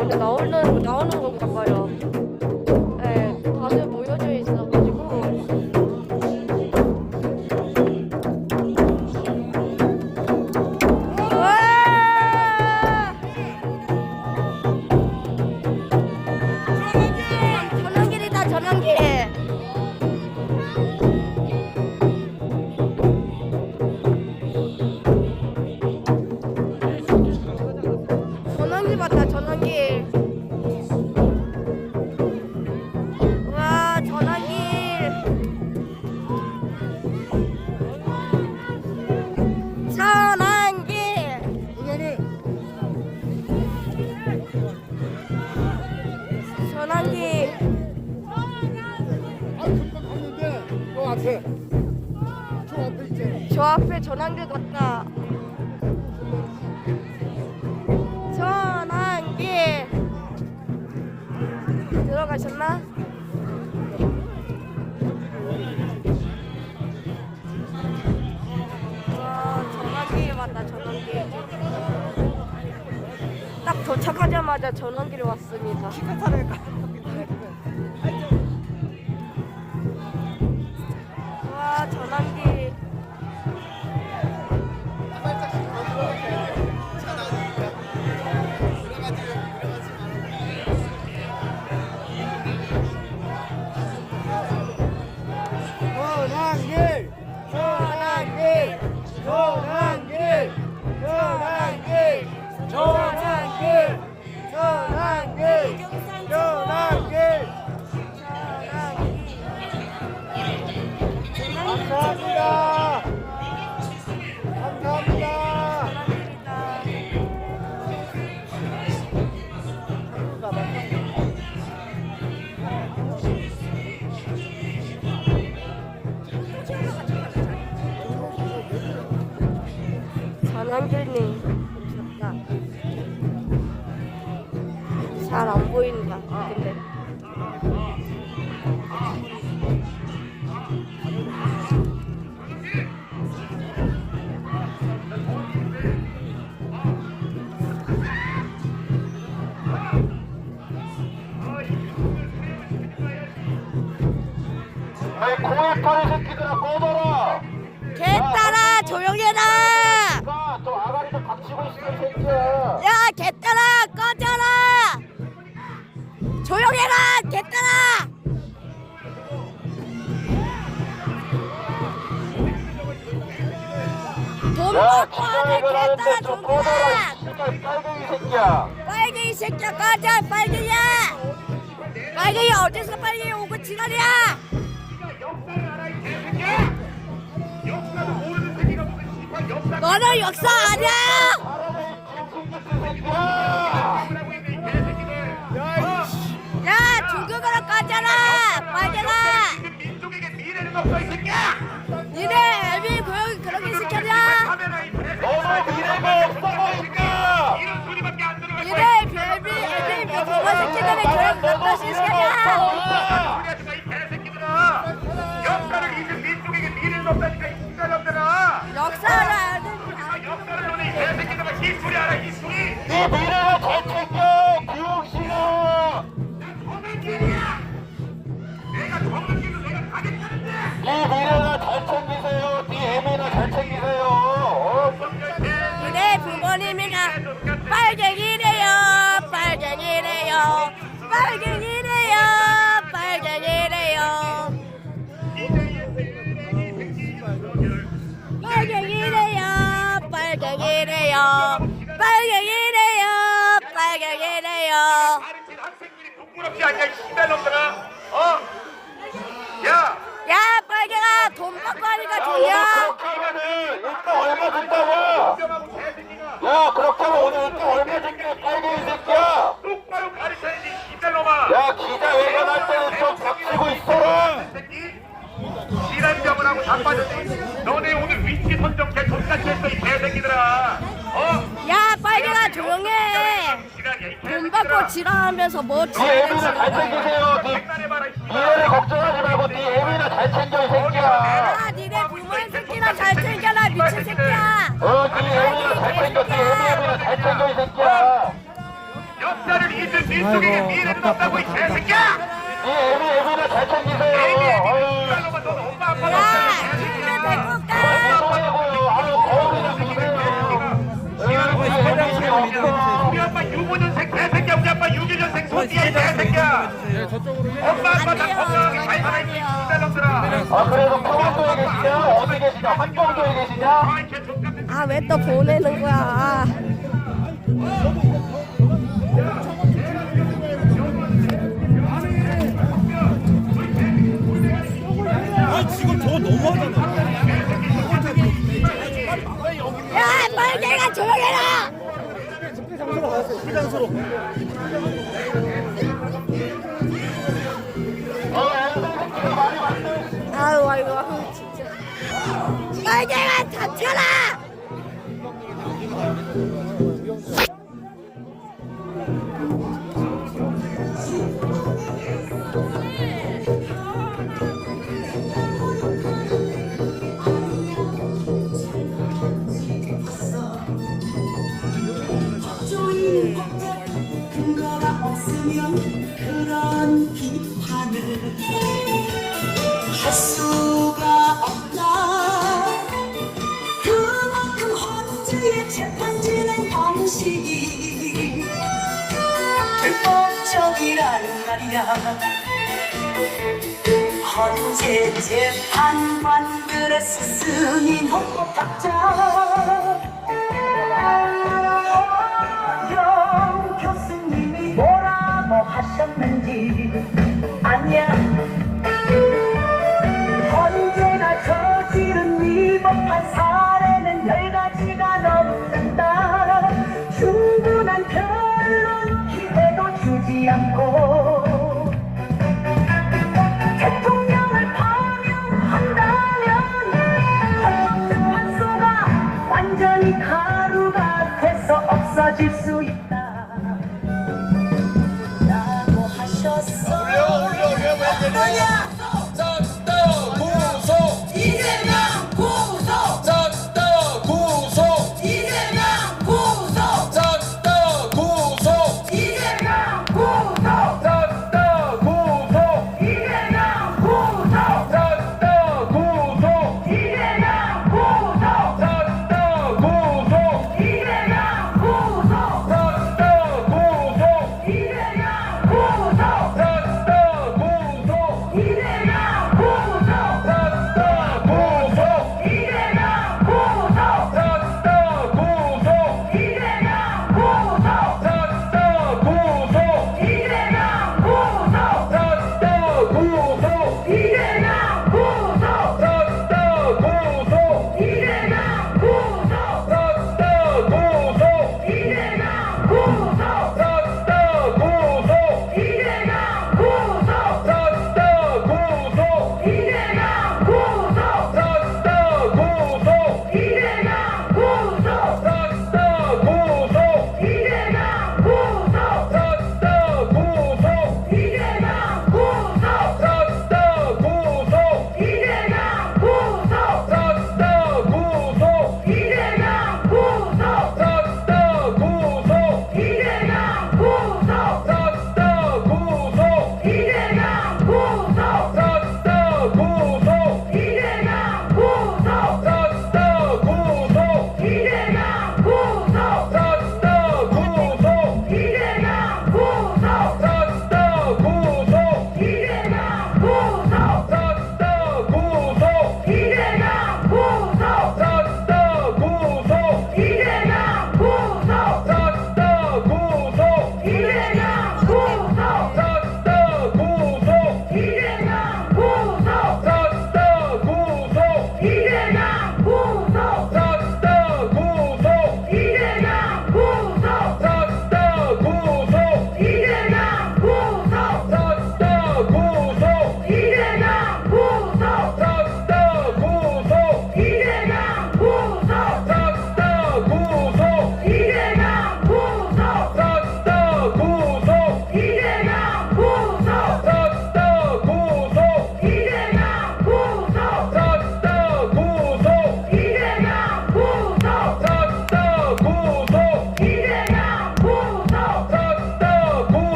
오늘 나오는 건가 봐요. 네, 다들 모여져 있어가지고. 와! 전원길이다, 전원길. 전원길 맞다, 전원길. 와, 전원길. 전원길. 전원길. 저 앞에 있잖아. 저 앞에 전환길 같다. 전환길 들어가셨나? 와, 전환길 맞다. 전환길. 딱 도착하자마자 전환길에 왔습니다. 와, 전환길. 전환길, 전환길, 전환길, 전환길, 전환길, 전환길, 전환길. 감사합니다. 감사합니다. 전환길님 좋다. 잘 안 보인다. 근데 아이 고액파리 새끼들아 꺼져라. 개딸아 조용히 해라. 저 아가리 좀 박치고 있어 이 새끼야. 야 개딸아 꺼져라. 조용히 해라 개딸아. 돈 야 받고 하는 기자회견 하는데 개딸아 좀 돈 꺼져라 받아. 이 씨발 빨갱이 새끼야. 빨갱이 새끼야 꺼져. 빨갱이야. 빨갱이 어디서 빨갱이 오고 지랄이야. 너는 역사 아니야. 야 중국어로 꺼져라. 빨갱아. 민족에게 미래는 없어 이 새끼야! 니네 애비 그렇게 시켰냐? 너도 미래가 없어 보니까. 이런 소리밖에 안 들어갈 거야! 니네 애비 부모 새끼들이 교육 몇번 시켰냐? 소리하지 마, 이 개새끼들아! 역사를 잊은 민족에게 미래는 없다니까 이 씨발놈들아! 역사를 아는 역사를 오는 이 개새끼들아 히스토리 알아 히스토리! 네 미래가 잘 챙겨 구용씨가. 정상길이야! 내가 정상길로 내가 가겠다는데! 네 미래나 잘 챙기세요. 네 애미나 잘 챙기세요. 니네 부모님이가 빨갱이래요. 빨갱이래요. 빨갱이래요. 빨갱이래요. 빨갱이래요. 빨갱이래요. 빨갱이래요. 빨갱이래요. 가르친 학생들이 부끄럽지 않냐 이 씨발놈들아! 어? 야! 야 빨갱아 돈 받고 하니까 오늘 좋냐? 그렇게 하면은 일단 얼마 준다고? 병하고 개새끼가 야 그렇게 하면 오늘 일단 얼마 줄게 빨갱이 새끼야. 똑바로 가르쳐야지 이 씨발놈아! 야 기자회견 할 때는 좀 닥치고 있어라. 새끼? 지난병을 하고 자빠졌지? 너네 오늘 위치 선정 개 X같이 했어 이 개새끼들아! 어? 야 빨갱아 조용해. 지랄이야 이 돈 개새끼들아! 받고 지랄하면서 뭐 네 애미나 잘 지랄했어? 챙기세요. 네 장난해봐라 이 미래를 씨발! 걱정하지 말고 네 애미나 잘 챙겨 이 새끼야. 야 니네 부모 새끼나 잘 챙겨라 미친 새끼야. 네 애미나 잘 챙겨. 네 애미나 잘 챙겨 이 새끼야. 역사 역사를 잊은 민족에게 미래는 없다고 이 개새끼야! 이 애미나 잘 챙기세요. 어휴. 이발로만 너는 엄마 아빠가 야, 없다는 집에 개새끼야. 데리고 가. 뭐라고요? 아유, 거울이 좀 보세요. 우리 아빠 65년생 개새끼야. 우리 아빠 61년생 소띠야 이 개새끼야. 엄마 아빠 다 건강하게 잘 살아있는 이발놈들아. 아, 그래서 평안도에 계시냐? 어디 계시냐? 한경도에 계시냐? 아이 개 족같은 아, 왜 또 보내는 거야? 아. 지금 저거 너무하잖아. 야, 빨갱아 조용해라. 시장소로. 아유, 아이고, 진짜. 빨갱아 닥쳐라. 근거가 없으면 그런 비판을 할 수가 없다. 그만큼 헌재의 재판지는 방식이 불법적이라는 말이야. 헌재 재판관들의 스승인 헌법학자 교수님이 뭐라고 하셨는지 아니야. 헌재가 저지른 위법한 사례는 10가지가 넘는다. 충분한 변론 기회도 주지 않고 대통령을 파면한다면 헌법재판소가 완전히 가루가 돼서 없어질 수 있다 라고 하셨어.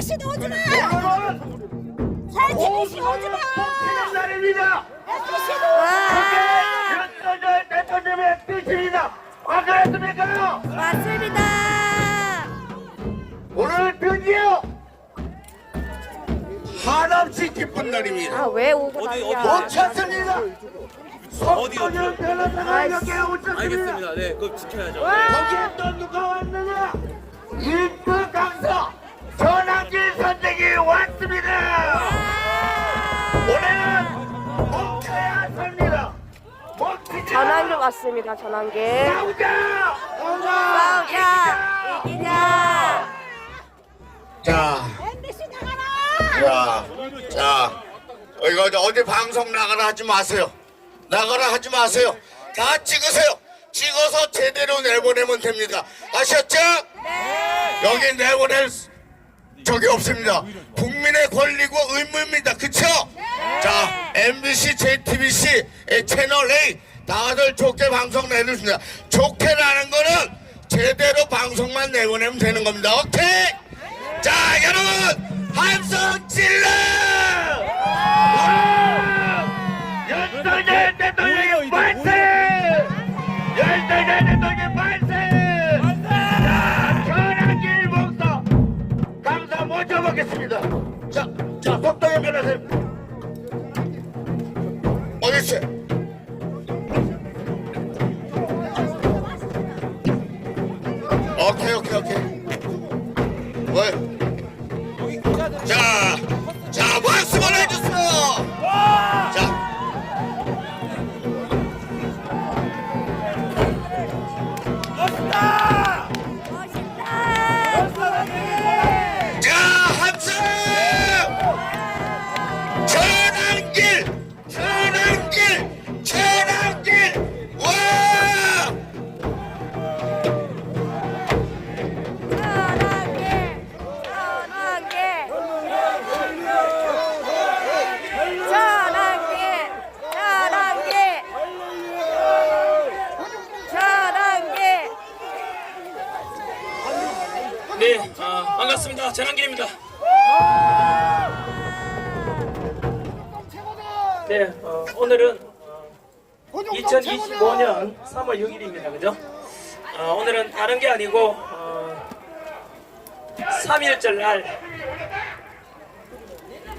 MBC도 오지 마! JTBC 오지 마! 지는 날입니다. MBC도 윤석열 대통령의 뜻입니다. 확인했습니까? 맞습니다. 오늘 드디어 한없이 기쁜 날입니다. 아, 왜 오고 난리야? 못 찾습니다. 석도년 변호사가 여기에 오셨습니다. 알겠습니다. 네, 그거 지켜야죠. 거기에 또 누가 왔느냐? 일부 강서 전환길 선생이 왔습니다. 오늘은 멈춰야 삽니다. 멈추자. 전환길 왔습니다. 전환길. 싸우자. 싸우자. 이기자. 자, MBC 나가라! 이거 어디 방송 나가라 하지 마세요. 나가라 하지 마세요. 다 찍으세요. 찍어서 제대로 내보내면 됩니다. 아셨죠? 네. 여기 내보낼 적이 없습니다. 국민의 권리고 의무입니다. 그쵸? 네. 자, MBC, JTBC, 채널 A 다들 좋게 방송 내주십니다. 좋게 나는 거는 제대로 방송만 내보내면 되는 겁니다. 오케이? 자, 여러분 함성 질러! 윤석열 대통령의 만세! 윤석열 대통령의 만세! 자, 전환길 목사 강사 모셔보겠습니다. 자, 속도현 변호사님 어디 있어요? 오케이. 왜? 자, 박수 보내주세요. 자, 자, 함성! 전환길! 와! 네, 반갑습니다. 전환길입니다. 네, 오늘은 2025년 3월 6일입니다. 그죠? 오늘은 다른 게 아니고 3.1절 날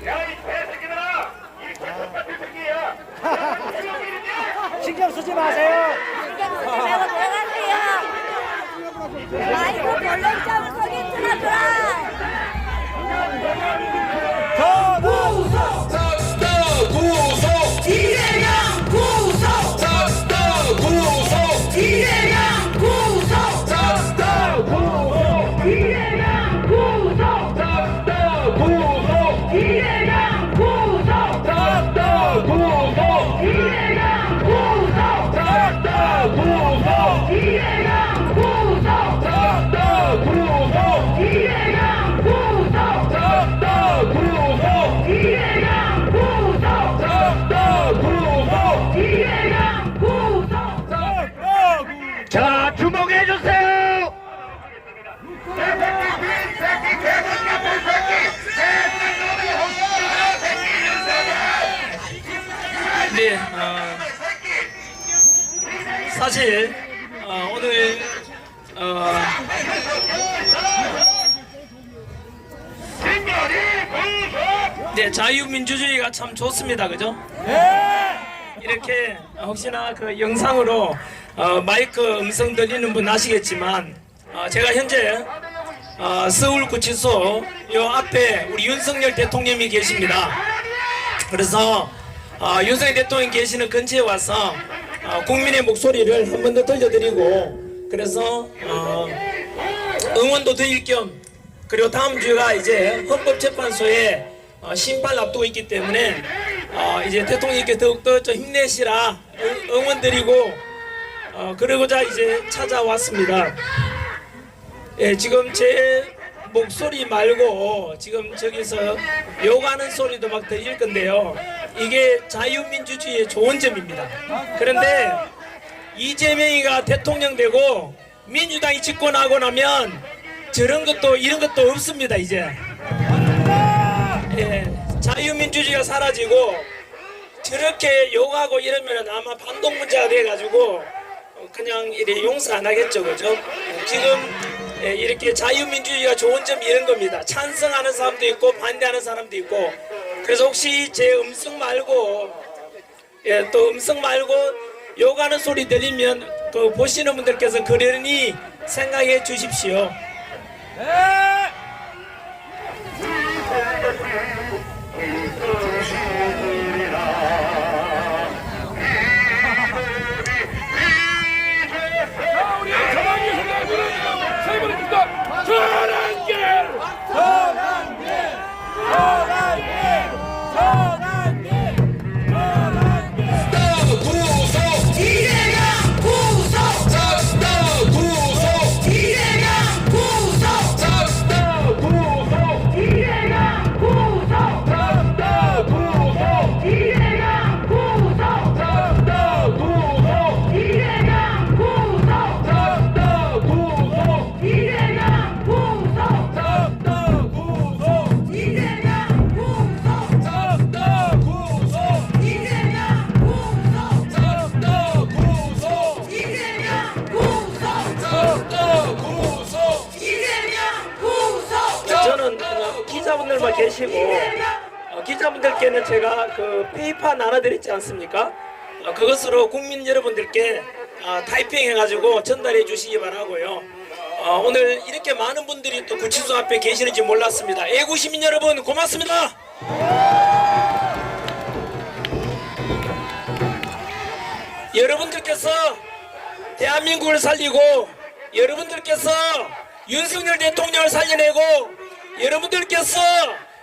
야, 이 개새끼들아! 이 개새끼 같은 새끼야! 신경 쓰지 마세요. 아이고 결론장을 거기 들어들어! 이재명 구속! 이재명 구속! 이재명 구속! 이재명 구속! 이재명 구속! 이재명 자, 주목해주세요! 네, 사실 오늘 네, 자유민주주의가 참 좋습니다. 그죠? 이렇게 혹시나 그 영상으로 마이크 음성 들리는 분 아시겠지만 제가 현재 서울구치소 요 앞에 우리 윤석열 대통령이 계십니다. 그래서 윤석열 대통령이 계시는 근처에 와서 국민의 목소리를 한 번 더 들려드리고 그래서 응원도 드릴 겸 그리고 다음 주가 이제 헌법재판소에 심판 앞두고 있기 때문에 이제 대통령께 더욱더 좀 힘내시라 응원드리고 그러고자 이제 찾아왔습니다. 예, 지금 제 목소리 말고 지금 저기서 욕하는 소리도 막 들릴 건데요. 이게 자유민주주의의 좋은 점입니다. 그런데 이재명이가 대통령 되고 민주당이 집권하고 나면 저런 것도 이런 것도 없습니다. 이제 자유민주주의가 사라지고 저렇게 욕하고 이러면 아마 반동 문제가 돼가지고 그냥 이렇게 용서 안 하겠죠, 그죠? 지금 이렇게 자유민주주의가 좋은 점이 이런 겁니다. 찬성하는 사람도 있고 반대하는 사람도 있고. 그래서 혹시 제 음성 말고 또 음성 말고 욕하는 소리 들리면 그 보시는 분들께서 그러니 생각해 주십시오. 우리 전환기 생각을 부르며 세 번의 국가 전환기 저는 기자분들만 계시고 기자분들께는 제가 그 페이퍼 나눠드렸지 않습니까? 그것으로 국민 여러분들께 타이핑해가지고 전달해 주시기 바라고요. 오늘 이렇게 많은 분들이 또 구치소 앞에 계시는지 몰랐습니다. 애국시민 여러분 고맙습니다. 여러분들께서 대한민국을 살리고 여러분들께서 윤석열 대통령을 살려내고 여러분들께서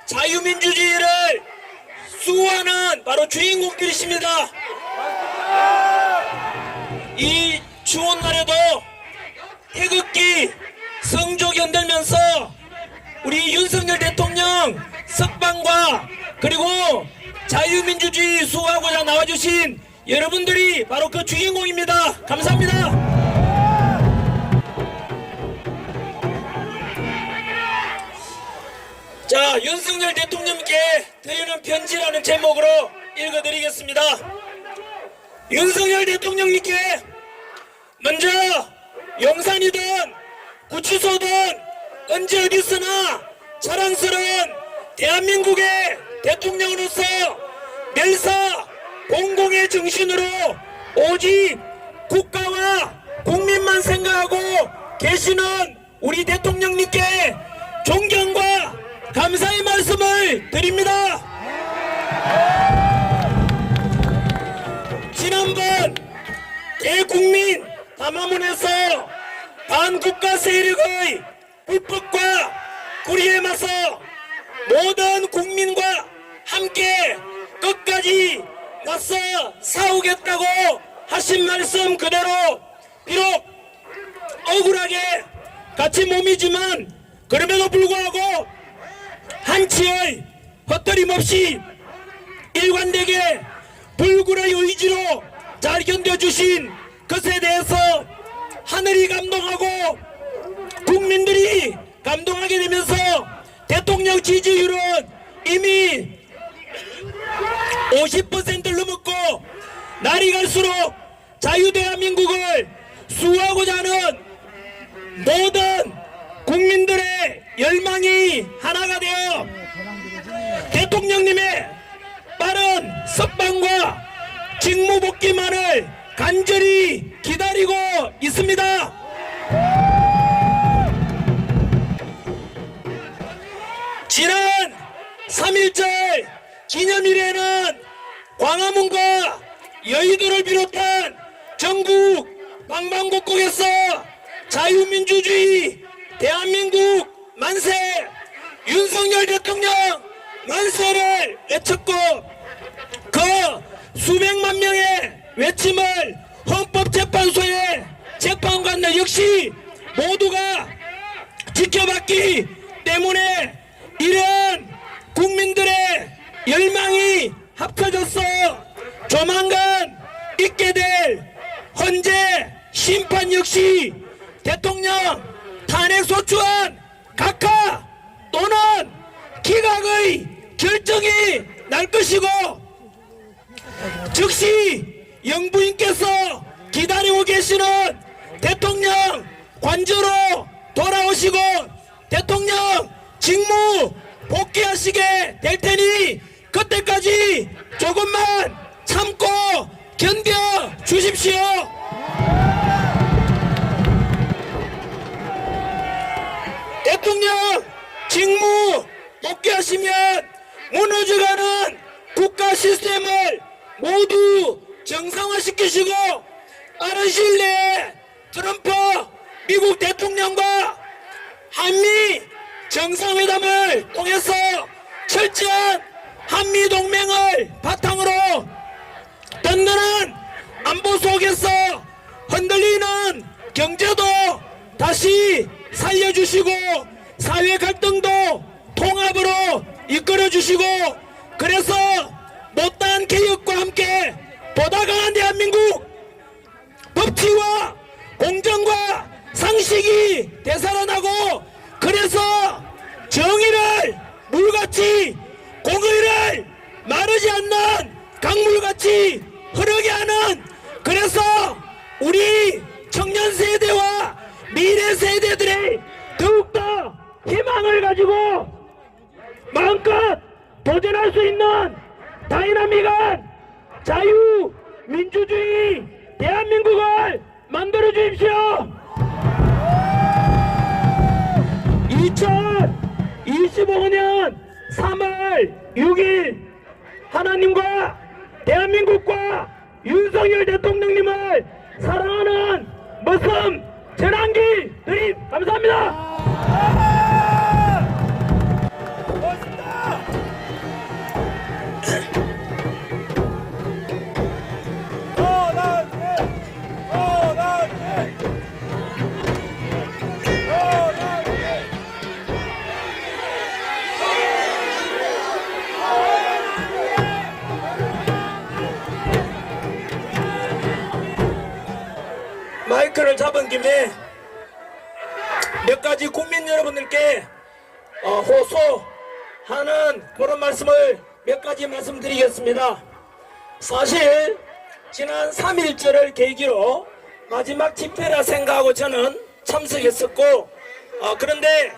자유민주주의를 수호하는 바로 주인공들이십니다. 이 추운 날에도 태극기 성조 흔들면서 우리 윤석열 대통령 석방과 그리고 자유민주주의 수호하고자 나와주신 여러분들이 바로 그 주인공입니다. 감사합니다. 자, 윤석열 대통령께 드리는 편지라는 제목으로 읽어드리겠습니다. 윤석열 대통령님께 먼저 용산이든 구치소든 언제 어디서나 자랑스러운 대한민국의 대통령으로서 멸사 공공의 정신으로 오직 국가와 국민만 생각하고 계시는 우리 대통령님께 존경과 감사의 말씀을 드립니다. 지난번 대국민 담화문에서 반국가 세력의 불법과 구리에 맞서 모든 국민과 함께 끝까지 맞서 싸우겠다고 하신 말씀 그대로 비록 억울하게 같이 몸이지만 그럼에도 불구하고 한치의 헛들림 없이 일관되게 불굴의 의지로 잘 견뎌주신 것에 대해서 하늘이 감동하고 국민들이 감동하게 되면서 대통령 지지율은 이미 50%를 넘었고 날이 갈수록 자유대한민국을 수호하고자 하는 모든 국민들의 열망이 하나가 되어 대통령님의 빠른 석방과 직무복귀만을 간절히 기다리고 있습니다. 지난 3.1절 기념일에는 광화문과 여의도를 비롯한 전국 방방곡곡에서 자유민주주의 대한민국 만세, 윤석열 대통령 만세를 외쳤고 그 수백만 명의 외침을 헌법재판소의 재판관들 역시 모두가 지켜봤기 때문에 이런 국민들의 열망이 합쳐져서 조만간 있게 될 헌재 심판 역시 대통령 탄핵소추안 각하 또는 기각의 결정이 날 것이고 즉시 영부인께서 기다리고 계시는 대통령 관저로 돌아오시고 대통령 직무 복귀하시게 될 테니 그때까지 조금만 참고 견뎌 주십시오. 대통령 직무 복귀하시면 무너져가는 국가 시스템을 모두 정상화시키시고 빠른 시일 내에 트럼프 미국 대통령과 한미 정상회담을 통해서 철저한 한미 동맹을 바탕으로 든든한 안보 속에서 흔들리는 경제도 다시 살려주시고 사회 갈등도 통합으로 이끌어주시고 그래서 못다한 개혁과 함께 보다 강한 대한민국 법치와 공정과 상식이 되살아나고 그래서 정의를 물같이 공의를 마르지 않는 강물같이 흐르게 하는 그래서 우리 청년 세대와 미래 세대들의 더욱더 희망을 가지고 마음껏 도전할 수 있는 다이나믹한 자유민주주의 대한민국을 만들어 주십시오. 2025년 3월 6일 하나님과 대한민국과 윤석열 대통령님을 사랑하는 머슴 전환기 드림 감사합니다. 마이크를 잡은 김에 몇 가지 국민 여러분들께 호소하는 그런 말씀을 몇 가지 말씀드리겠습니다. 사실 지난 3.1절을 계기로 마지막 집회라 생각하고 저는 참석했었고 그런데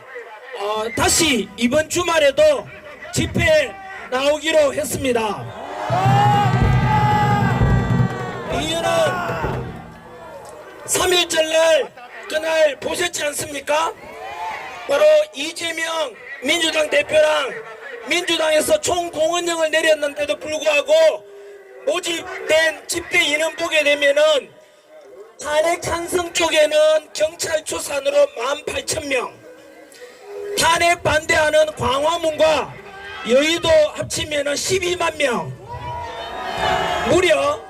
다시 이번 주말에도 집회 나오기로 했습니다. 이유는 3.1절날 그날 보셨지 않습니까? 바로 이재명 민주당 대표랑 민주당에서 총공언령을 내렸는데도 불구하고 모집된 집회 인원 보게 되면은 탄핵 찬성 쪽에는 경찰 추산으로 18,000명, 탄핵 반대하는 광화문과 여의도 합치면은 12만 명, 무려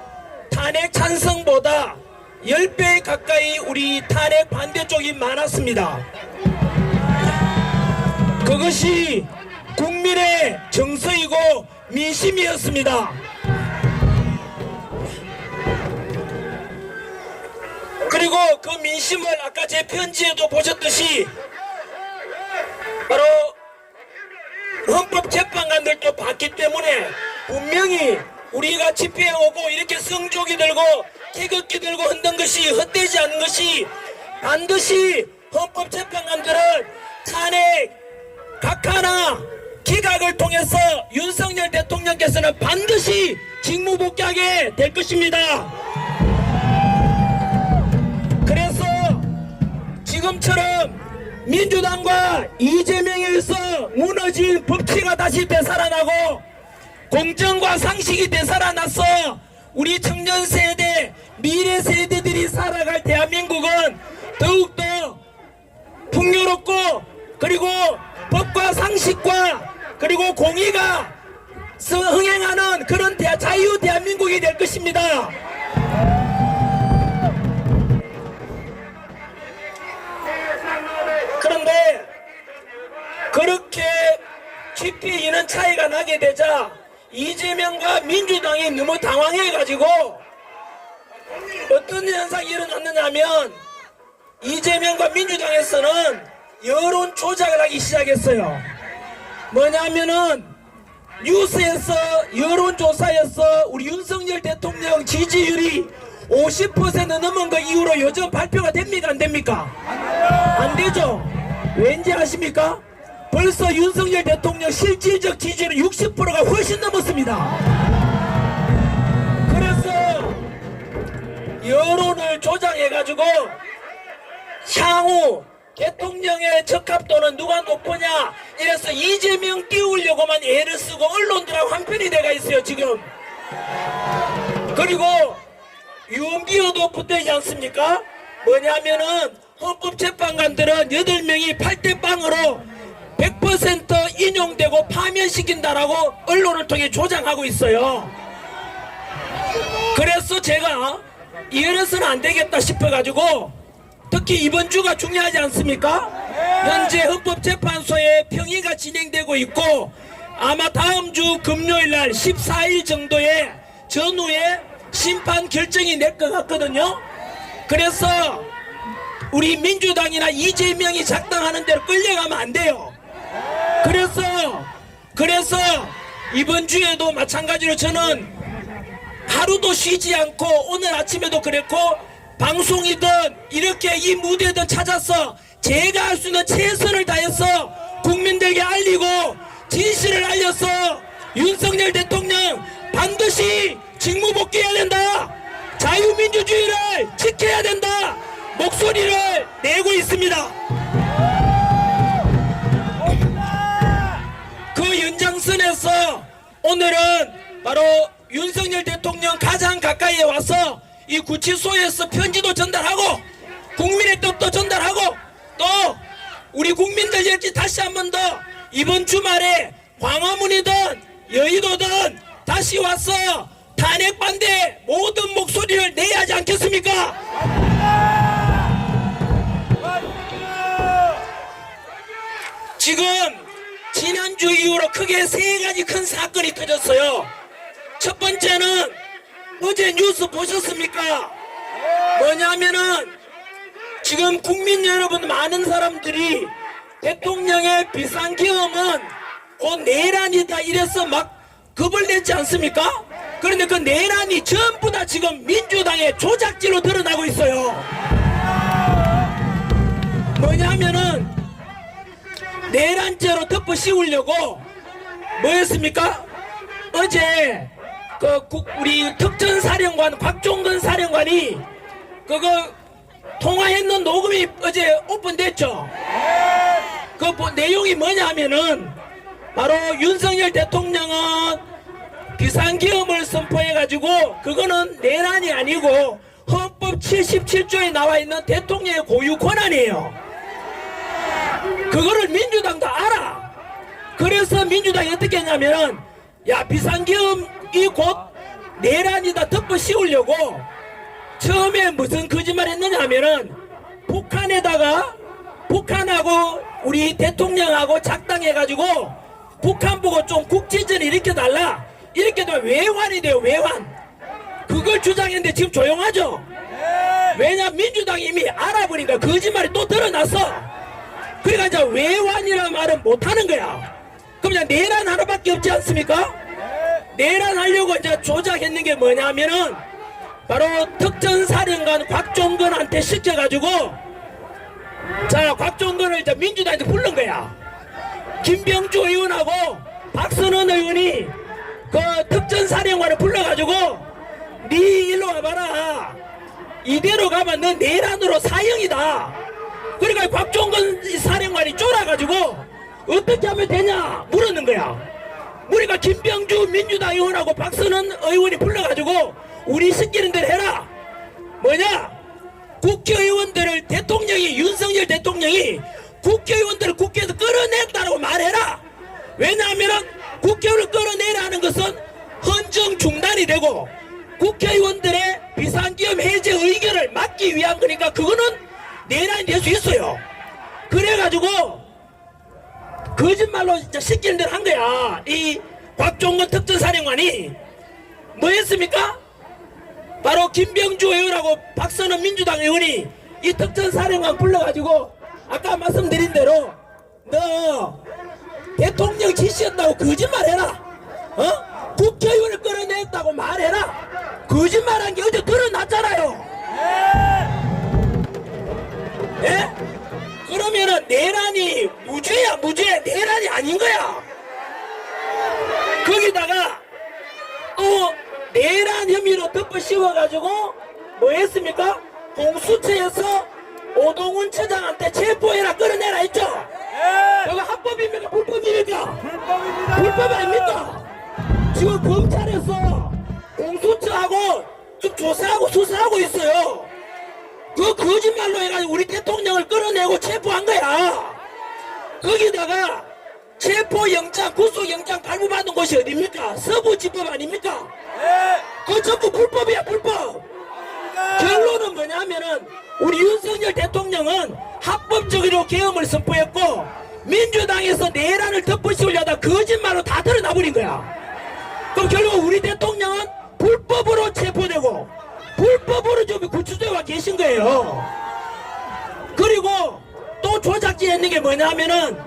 탄핵 찬성보다 10배 가까이 우리 탄핵 반대 쪽이 많았습니다. 그것이 국민의 정서이고 민심이었습니다. 그리고 그 민심을 아까 제 편지에도 보셨듯이 바로 헌법재판관들도 봤기 때문에 분명히 우리가 집회에 오고 이렇게 성조기 들고 태극기 들고 흔든 것이 헛되지 않은 것이 반드시 헌법재판관들은 탄핵 각하나 기각을 통해서 윤석열 대통령께서는 반드시 직무복귀하게 될 것입니다. 그래서 지금처럼 민주당과 이재명에 의해서 무너진 법치가 다시 되살아나고 공정과 상식이 되살아나서 우리 청년 세대, 미래 세대들이 살아갈 대한민국은 더욱더 풍요롭고 그리고 법과 상식과 그리고 공의가 흥행하는 그런 자유 대한민국이 될 것입니다. 그런데 그렇게 집회 인원 차이가 나게 되자 이재명과 민주당이 너무 당황해가지고 어떤 현상이 일어났느냐 하면 이재명과 민주당에서는 여론 조작을 하기 시작했어요. 뭐냐면은 뉴스에서 여론조사에서 우리 윤석열 대통령 지지율이 50% 넘은 거 이후로 요즘 발표가 됩니까 안 됩니까? 안 되죠. 왠지 아십니까? 벌써 윤석열 대통령 실질적 지지율은 60%가 훨씬 넘었습니다. 그래서 여론을 조장해가지고 향후 대통령의 적합도는 누가 높으냐 이래서 이재명 띄우려고만 애를 쓰고 언론들하고 한편이 돼가 있어요 지금. 그리고 유언비어도 붙어있지 않습니까? 뭐냐면은 헌법재판관들은 8명이 8대0으로 100% 인용되고 파면시킨다라고 언론을 통해 조장하고 있어요. 그래서 제가 이래서는 안 되겠다 싶어가지고 특히 이번 주가 중요하지 않습니까? 현재 헌법재판소에 평의가 진행되고 있고 아마 다음 주 금요일 날 14일 정도에 전후에 심판 결정이 낼 것 같거든요. 그래서 우리 민주당이나 이재명이 작당하는 대로 끌려가면 안 돼요. 그래서 이번 주에도 마찬가지로 저는 하루도 쉬지 않고 오늘 아침에도 그랬고 방송이든 이렇게 이 무대든 찾아서 제가 할 수 있는 최선을 다해서 국민들에게 알리고 진실을 알려서 윤석열 대통령 반드시 직무복귀해야 된다. 자유민주주의를 지켜야 된다. 목소리를 내고 있습니다. 그 연장선에서 오늘은 바로 윤석열 대통령 가장 가까이에 와서 이 구치소에서 편지도 전달하고 국민의 뜻도 전달하고 또 우리 국민들에게 다시 한 번 더 이번 주말에 광화문이든 여의도든 다시 와서 탄핵 반대 모든 목소리를 내야 하지 않겠습니까? 지금 지난주 이후로 크게 3가지 큰 사건이 터졌어요. 첫 번째는 어제 뉴스 보셨습니까? 뭐냐면은 지금 국민 여러분 많은 사람들이 대통령의 비상계엄은 곧 내란이다 이래서 막 겁을 냈지 않습니까? 그런데 그 내란이 전부 다 지금 민주당의 조작지로 드러나고 있어요. 뭐냐면은 내란죄로 덮어 씌우려고 뭐 했습니까? 어제 우리 특전사령관 곽종근 사령관이 그거 통화했는 녹음이 어제 오픈됐죠. 그 내용이 뭐냐면은 바로 윤석열 대통령은 비상계엄을 선포해가지고 그거는 내란이 아니고 헌법 77조에 나와있는 대통령의 고유 권한이에요. 그거를 민주당도 알아. 그래서 민주당이 어떻게 했냐면은 야 비상계엄이 곧 내란이다 덮어 씌우려고 처음에 무슨 거짓말 했느냐 하면은 북한하고 우리 대통령하고 작당해가지고 북한 보고 좀 국지전을 일으켜달라 이렇게 되면 외환이 돼요. 외환. 그걸 주장했는데 지금 조용하죠. 왜냐 민주당이 이미 알아보니까 거짓말이 또 드러났어. 그러니까 이제 외환이라는 말은 못하는 거야. 그럼 그냥 내란 하나밖에 없지 않습니까? 내란하려고 이제 조작했는 게 뭐냐면은 바로 특전사령관 곽종근한테 시켜가지고 자 곽종근을 이제 민주당한테 부른 거야. 김병주 의원하고 박선원 의원이 그 특전사령관을 불러가지고 네 일로 와봐라. 이대로 가면 너 내란으로 사형이다. 그러니까 곽종근 사령관이 쫄아가지고 어떻게 하면 되냐 물었는 거야. 우리가 김병주 민주당 의원하고 박선원 의원이 불러가지고 우리 시키는 대로 해라. 뭐냐 국회의원들을 대통령이 윤석열 대통령이 국회의원들을 국회에서 끌어냈다고 말해라. 왜냐하면 국회의원을 끌어내라는 것은 헌정 중단이 되고 국회의원들의 비상계엄 해제 의결을 막기 위한 거니까 그거는 내란이 될 수 있어요. 그래가지고 거짓말로 진짜 시키는 대로 한 거야. 이 곽종근 특전사령관이 뭐 했습니까? 바로 김병주 의원하고 박선원 민주당 의원이 이 특전사령관 불러가지고 아까 말씀드린 대로 너 대통령 지시한다고 거짓말해라. 국회의원을 끌어냈다고 말해라. 거짓말한 게 어제 드러났잖아요. 예? 그러면은 내란이 무죄야 무죄. 내란이 아닌 거야. 거기다가 또 내란 혐의로 덮어 씌워가지고 뭐 했습니까? 공수처에서 오동훈 처장한테 체포해라 끌어내라 했죠? 그거 합법입니까? 불법입니까? 불법입니다. 불법 아닙니까? 지금 검찰에서 공수처하고 좀 조사하고 수사하고 있어요. 그 거짓말로 해가지고 우리 대통령을 끌어내고 체포한 거야. 거기다가 체포영장, 구속영장 발부받은 곳이 어딥니까? 서부지법 아닙니까? 그거 전부 불법이야 불법. 결론은 뭐냐면은 우리 윤석열 대통령은 합법적으로 계엄을 선포했고 민주당에서 내란을 덮어씌우려다 거짓말로 다 드러나버린 거야. 그럼 결국 우리 대통령은 불법으로 체포되고 불법으로 좀 구치소에 계신 거예요. 그리고 또 조작지 했는 게 뭐냐면은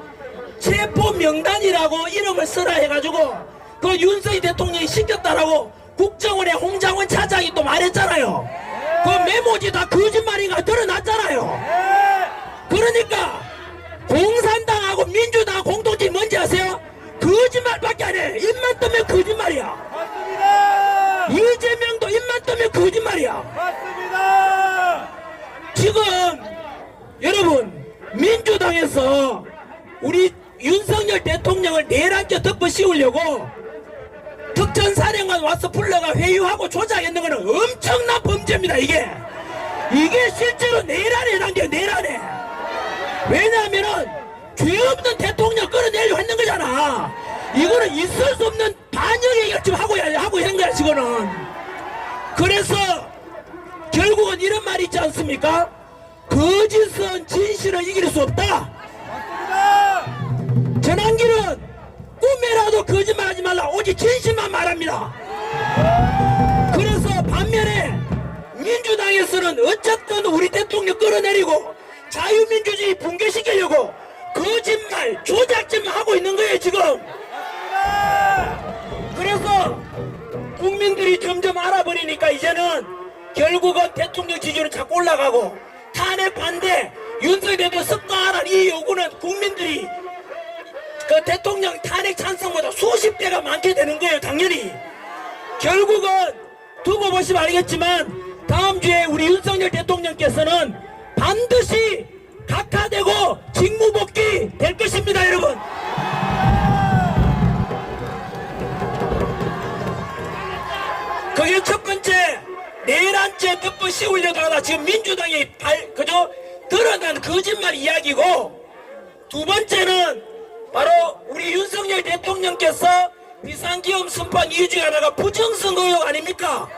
체포 명단이라고 이름을 써라 해가지고 그 윤석열 대통령이 시켰다라고 국정원의 홍장원 차장이 또 말했잖아요. 그 메모지 다 거짓말인가 드러났잖아요. 그러니까 공산당하고 민주당 공통점이 뭔지 아세요? 거짓말밖에 안 해. 입만 뜨면 거짓말이야. 맞습니다. 이재명도 입만 뜨면 거짓말이야. 맞습니다. 지금 여러분 민주당에서 우리 윤석열 대통령을 내란죄 덮어 씌우려고 특전사령관 와서 불러가 회유하고 조작했는 거는 엄청난 범죄입니다. 이게 실제로 내란에 해당돼요. 내란에. 왜냐하면은 죄 없는 대통령 끌어내려고 했는 거잖아. 이거는 있을 수 없는 반영의 결정 하고 있는 거야 지금은. 그래서 결국은 이런 말이 있지 않습니까? 거짓은 진실을 이길 수 없다. 전환기는 꿈에라도 거짓말하지 말라. 오직 진실만 말합니다. 그래서 반면에 민주당에서는 어쨌든 우리 대통령 끌어내리고 자유민주주의 붕괴시키려고 거짓말 조작짓만 하고 있는 거예요 지금. 그래서 국민들이 점점 알아버리니까 이제는 결국은 대통령 지지율은 자꾸 올라가고 탄핵 반대 윤석열 대통령 석방하라는 이 요구는 국민들이 그 대통령 탄핵 찬성보다 수십 배가 많게 되는 거예요. 당연히 결국은 두고 보시면 알겠지만 다음 주에 우리 윤석열 대통령께서는 반드시 각하되고 직무복귀 될 것입니다. 여러분 그게 첫 번째 내란죄 덮어 씌우려고 하다 지금 민주당이 그저 드러난 거짓말 이야기고, 두 번째는 바로 우리 윤석열 대통령께서 비상기업 선포한 이유 중에 하나가 부정선거 의혹 아닙니까?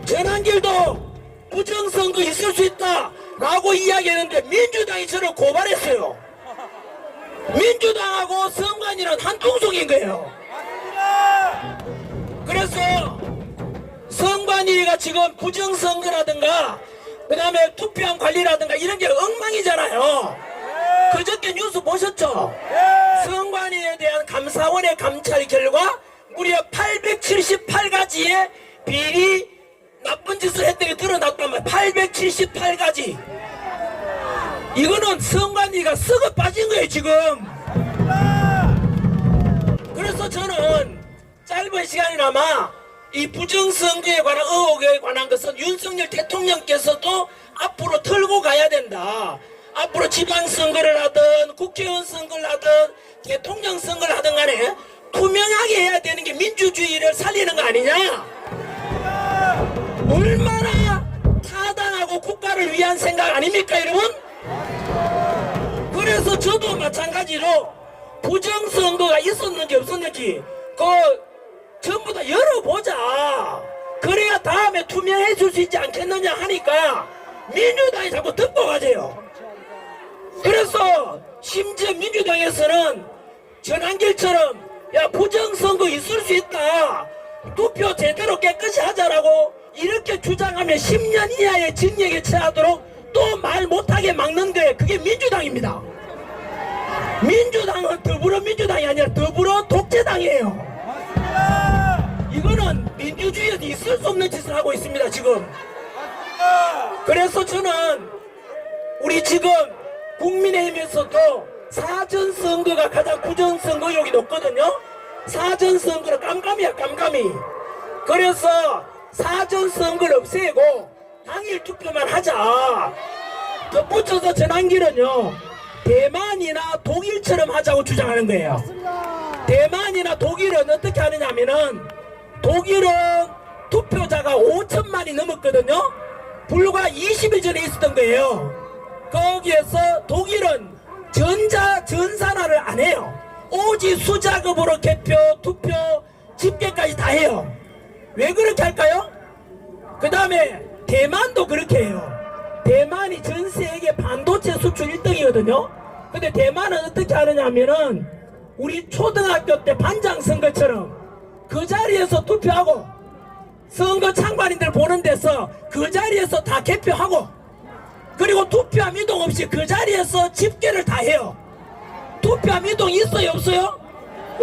전환길도 부정선거 있을 수 있다 라고 이야기했는데 민주당이 저를 고발했어요. 민주당하고 선관위는 한 통속인 거예요. 그래서 선관위가 지금 부정선거라든가 그 다음에 투표함 관리라든가 이런 게 엉망이잖아요. 그저께 뉴스 보셨죠? 선관위에 대한 감사원의 감찰 결과 무려 878가지의 비리 나쁜 짓을 했던 게 드러났단 말이에요. 878가지. 이거는 선관위가 썩어 빠진 거예요 지금. 그래서 저는 짧은 시간이나마 이 부정선거에 관한 의혹에 관한 것은 윤석열 대통령께서도 앞으로 털고 가야 된다. 앞으로 지방선거를 하든 국회의원 선거를 하든 대통령 선거를 하든 간에 투명하게 해야 되는 게 민주주의를 살리는 거 아니냐. 얼마나 타당하고 국가를 위한 생각 아닙니까 여러분? 그래서 저도 마찬가지로 부정선거가 있었는지 없었는지 전부 다 열어보자. 그래야 다음에 투명해질 수 있지 않겠느냐 하니까 민주당이 자꾸 듣고 가세요. 그래서 심지어 민주당에서는 전환길처럼 야 부정선거 있을 수 있다, 투표 제대로 깨끗이 하자라고 이렇게 주장하면 10년 이하의 징역에 처하도록 또 말 못하게 막는데 그게 민주당입니다. 민주당은 더불어민주당이 아니라 더불어 독재당이에요. 이거는 민주주의에서 있을 수 없는 짓을 하고 있습니다 지금. 그래서 저는 우리 지금 국민의힘에서도 사전선거가 가장 부정선거 의혹이 높거든요. 사전선거는 깜깜이야 깜깜이. 그래서 사전선거를 없애고 당일 투표만 하자. 덧붙여서 전환기는요 대만이나 독일처럼 하자고 주장하는 거예요. 대만이나 독일은 어떻게 하느냐면은 독일은 투표자가 5천만이 넘었거든요. 불과 20일 전에 있었던 거예요. 거기에서 독일은 전산화를 안 해요. 오직 수작업으로 개표, 투표, 집계까지 다 해요. 왜 그렇게 할까요? 그 다음에 대만도 그렇게 해요. 대만이 전 세계 반도체 수출 1등이거든요. 근데 대만은 어떻게 하느냐 하면은 우리 초등학교 때 반장 선거처럼 그 자리에서 투표하고 선거 참관인들 보는 데서 그 자리에서 다 개표하고 그리고 투표함 이동 없이 그 자리에서 집계를 다 해요. 투표함 이동 있어요 없어요?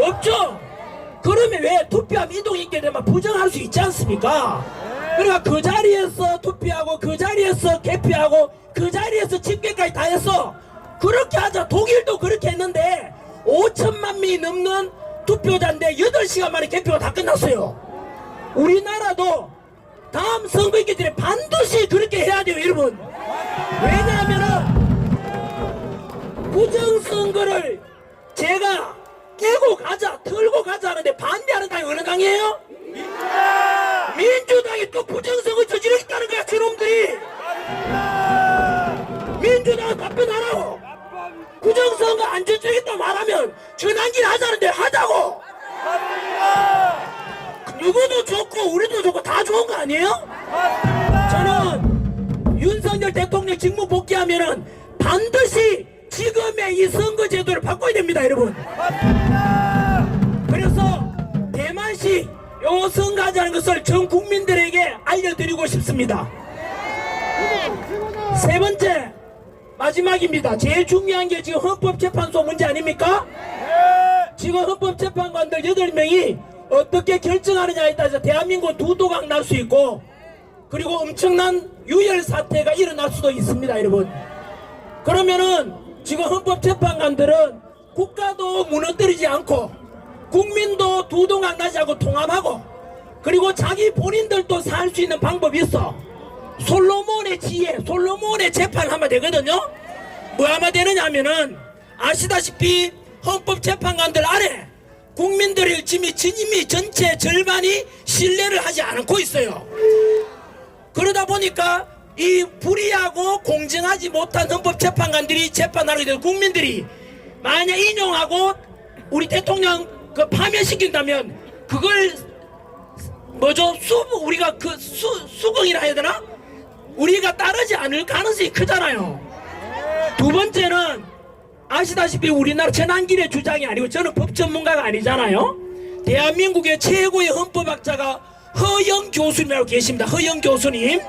없죠? 그러면 왜 투표함 이동이 있게 되면 부정할 수 있지 않습니까? 그러니까 그 자리에서 투표하고 그 자리에서 개표하고 그 자리에서 집계까지 다 해서 그렇게 하자. 독일도 그렇게 했는데 5천만 명이 넘는 투표자인데 8시간 만에 개표가 다 끝났어요. 우리나라도 다음 선거 있기 전에 반드시 그렇게 해야 돼요 여러분. 왜냐하면은 부정선거를 제가 깨고 가자 털고 가자 하는데 반대하는 당이 어느 당이에요? 민주당이 또 부정선거 저지르겠다는 거야 저놈들이. 민주당은 답변 안 하고 부정선거 안 저지르겠다 말하면 전환기를 하자는데 하자고. 누구도 좋고 우리도 좋고 다 좋은 거 아니에요? 저는 윤석열 대통령 직무 복귀하면은 반드시 지금의 이 선거제도를 바꿔야 됩니다 여러분. 그래서 대만식 요 선거하자는 것을 전 국민들에게 알려드리고 싶습니다. 세 번째 마지막입니다. 제일 중요한 게 지금 헌법재판소 문제 아닙니까? 지금 헌법재판관들 8명이 어떻게 결정하느냐에 따라서 대한민국 두도각 날 수 있고 그리고 엄청난 유혈 사태가 일어날 수도 있습니다 여러분. 그러면은 지금 헌법재판관들은 국가도 무너뜨리지 않고 국민도 두동강 나지 않고 통합하고 그리고 자기 본인들도 살 수 있는 방법이 있어. 솔로몬의 지혜, 솔로몬의 재판을 하면 되거든요. 뭐 하면 되느냐 하면은 아시다시피 헌법재판관들 아래 국민들의 지금 전체 절반이 신뢰를 하지 않고 있어요. 그러다 보니까 이 불의하고 공정하지 못한 헌법재판관들이 재판하게 되고 국민들이 만약 인용하고 우리 대통령 그 파면시킨다면 그걸 뭐죠? 우리가 그 수긍이라 해야 되나? 우리가 따르지 않을 가능성이 크잖아요. 두 번째는 아시다시피 우리나라 전환길의 주장이 아니고 저는 법 전문가가 아니잖아요. 대한민국의 최고의 헌법학자가 허영 교수님이라고 계십니다. 허영 교수님.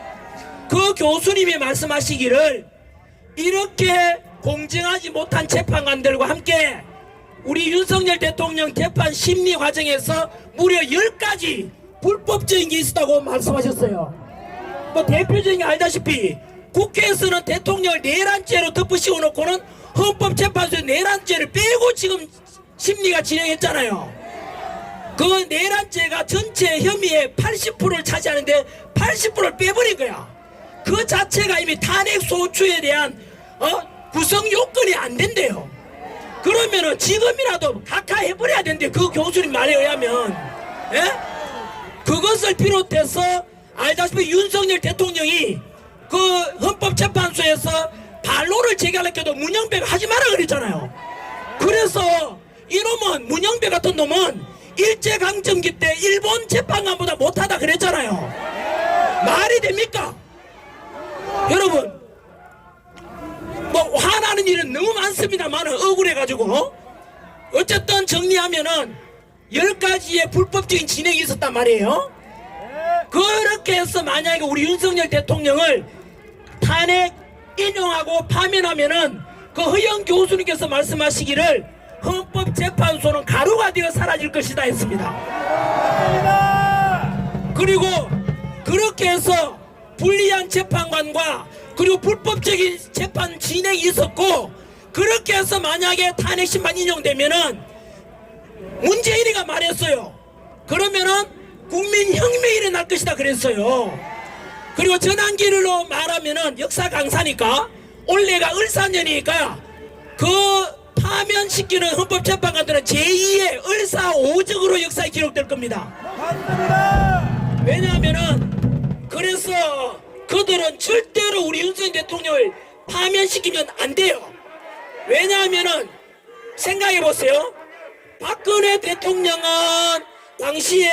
그 교수님이 말씀하시기를 이렇게 공정하지 못한 재판관들과 함께 우리 윤석열 대통령 재판 심리 과정에서 무려 10가지 불법적인 게 있었다고 말씀하셨어요. 뭐 대표적인 게 알다시피 국회에서는 대통령을 내란죄로 덮으시고 놓고는 헌법재판소에 내란죄를 빼고 지금 심리가 진행했잖아요. 그 내란죄가 전체 혐의의 80%를 차지하는데 80%를 빼버린 거야. 그 자체가 이미 탄핵 소추에 대한 구성 요건이 안 된대요. 그러면은 지금이라도 각하해버려야 된대. 그 교수님 말에 의하면. 예? 그것을 비롯해서 알다시피 윤석열 대통령이 그 헌법재판소에서 반론을 제기하려도 문영배가 하지 마라 그랬잖아요. 그래서 이놈은 문영배 같은 놈은 일제강점기 때 일본 재판관보다 못하다 그랬잖아요. 말이 됩니까? 여러분 뭐 화나는 일은 너무 많습니다만 억울해가지고 어쨌든 정리하면은 10가지의 불법적인 진행이 있었단 말이에요. 그렇게 해서 만약에 우리 윤석열 대통령을 탄핵 인용하고 파면하면은 그 허영 교수님께서 말씀하시기를 헌법재판소는 가루가 되어 사라질 것이다 했습니다. 그리고 그렇게 해서 불리한 재판관과 그리고 불법적인 재판 진행이 있었고, 그렇게 해서 만약에 탄핵 심판 인용되면은 문재인이가 말했어요. 그러면은 국민혁명이 일어날 것이다 그랬어요. 그리고 전환기로 말하면은 역사 강사니까 올해가 을사년이니까 그 파면시키는 헌법재판관들은 제2의 을사오적으로 역사에 기록될 겁니다. 왜냐하면은 그래서 그들은 절대로 우리 윤석열 대통령을 파면시키면 안 돼요. 왜냐하면은 생각해보세요. 박근혜 대통령은 당시에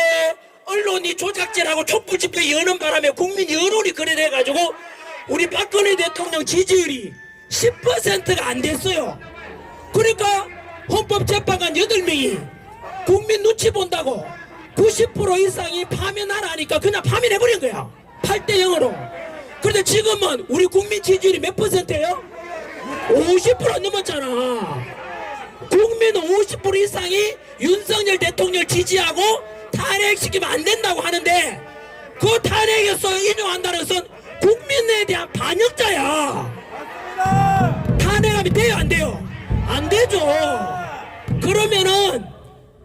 언론이 조작질하고 촛불집회 여는 바람에 국민 여론이 그래 돼가지고 우리 박근혜 대통령 지지율이 10%가 안 됐어요. 그러니까 헌법재판관 8명이 국민 눈치 본다고 90% 이상이 파면하라 하니까 그냥 파면해버린 거야. 8대0으로. 그런데 지금은 우리 국민 지지율이 몇 %예요? 50% 넘었잖아. 국민 50% 이상이 윤석열 대통령을 지지하고 탄핵시키면 안 된다고 하는데, 그 탄핵에서 인용한다는 것은 국민에 대한 반역자야. 탄핵하면 돼요 안 돼요? 안 되죠. 그러면은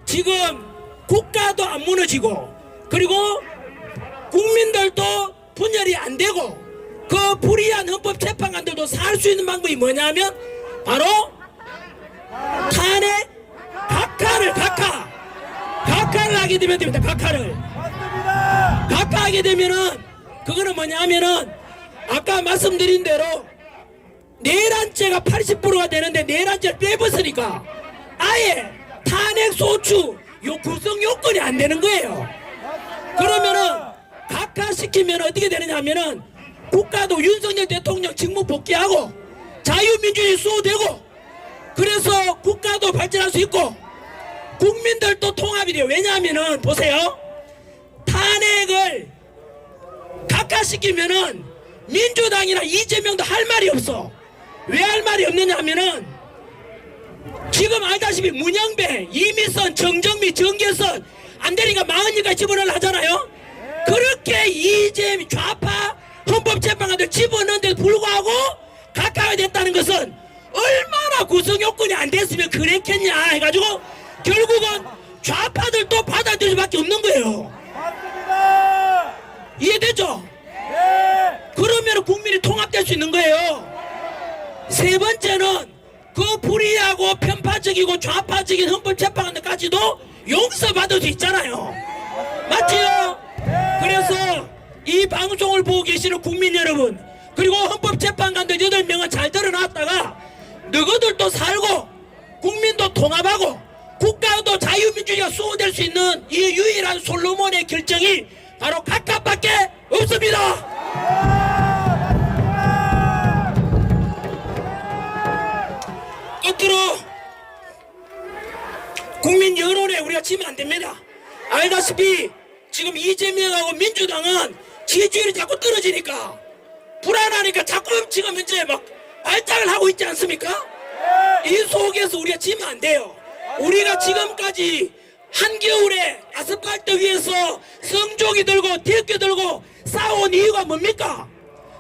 지금 국가도 안 무너지고 그리고 국민들도 분열이 안 되고 그 불의한 헌법재판관들도 살 수 있는 방법이 뭐냐면 바로 탄핵 각하를 하게 되면 됩니다. 각하하게 되면은 그거는 뭐냐면은 아까 말씀드린 대로 내란죄가 80%가 되는데 내란죄를 빼버리니까 아예 탄핵 소추 구성 요건이 안 되는 거예요. 그러면은 각하시키면 어떻게 되느냐 하면은 국가도 윤석열 대통령 직무 복귀하고 자유민주주의 수호되고 그래서 국가도 발전할 수 있고 국민들도 통합이 돼요. 왜냐하면은 보세요. 탄핵을 각하시키면은 민주당이나 이재명도 할 말이 없어. 왜 할 말이 없느냐 하면은 지금 알다시피 문영배, 이미선, 정정미, 정계선 안 되니까 40일까지 집어넣으려 하잖아요. 그렇게 이재명 좌파 헌법재판관들 집어넣는데도 불구하고 각하가 됐다는 것은 얼마나 구성요건이 안 됐으면 그랬겠냐 해가지고 결국은 좌파들도 받아들일 수밖에 없는 거예요. 이해되죠? 그러면 국민이 통합될 수 있는 거예요. 세 번째는 그 불의하고 편파적이고 좌파적인 헌법재판관들까지도 용서받을 수 있잖아요. 맞지요? 그래서 이 방송을 보고 계시는 국민 여러분, 그리고 헌법재판관들 8명은 잘 들어놨다가 너희들도 살고 국민도 통합하고 국가도 자유민주주의가 수호될 수 있는 이 유일한 솔로몬의 결정이 바로 각하밖에 없습니다. 끝으로 국민 여론에 우리가 지면 안 됩니다. 알다시피 지금 이재명하고 민주당은 지지율이 자꾸 떨어지니까 불안하니까 자꾸 지금 현재 막 발작을 하고 있지 않습니까? 이 속에서 우리가 지면 안 돼요. 우리가 지금까지 한겨울에 아스팔트 위에서 성조기 들고 대교 들고 싸운 이유가 뭡니까?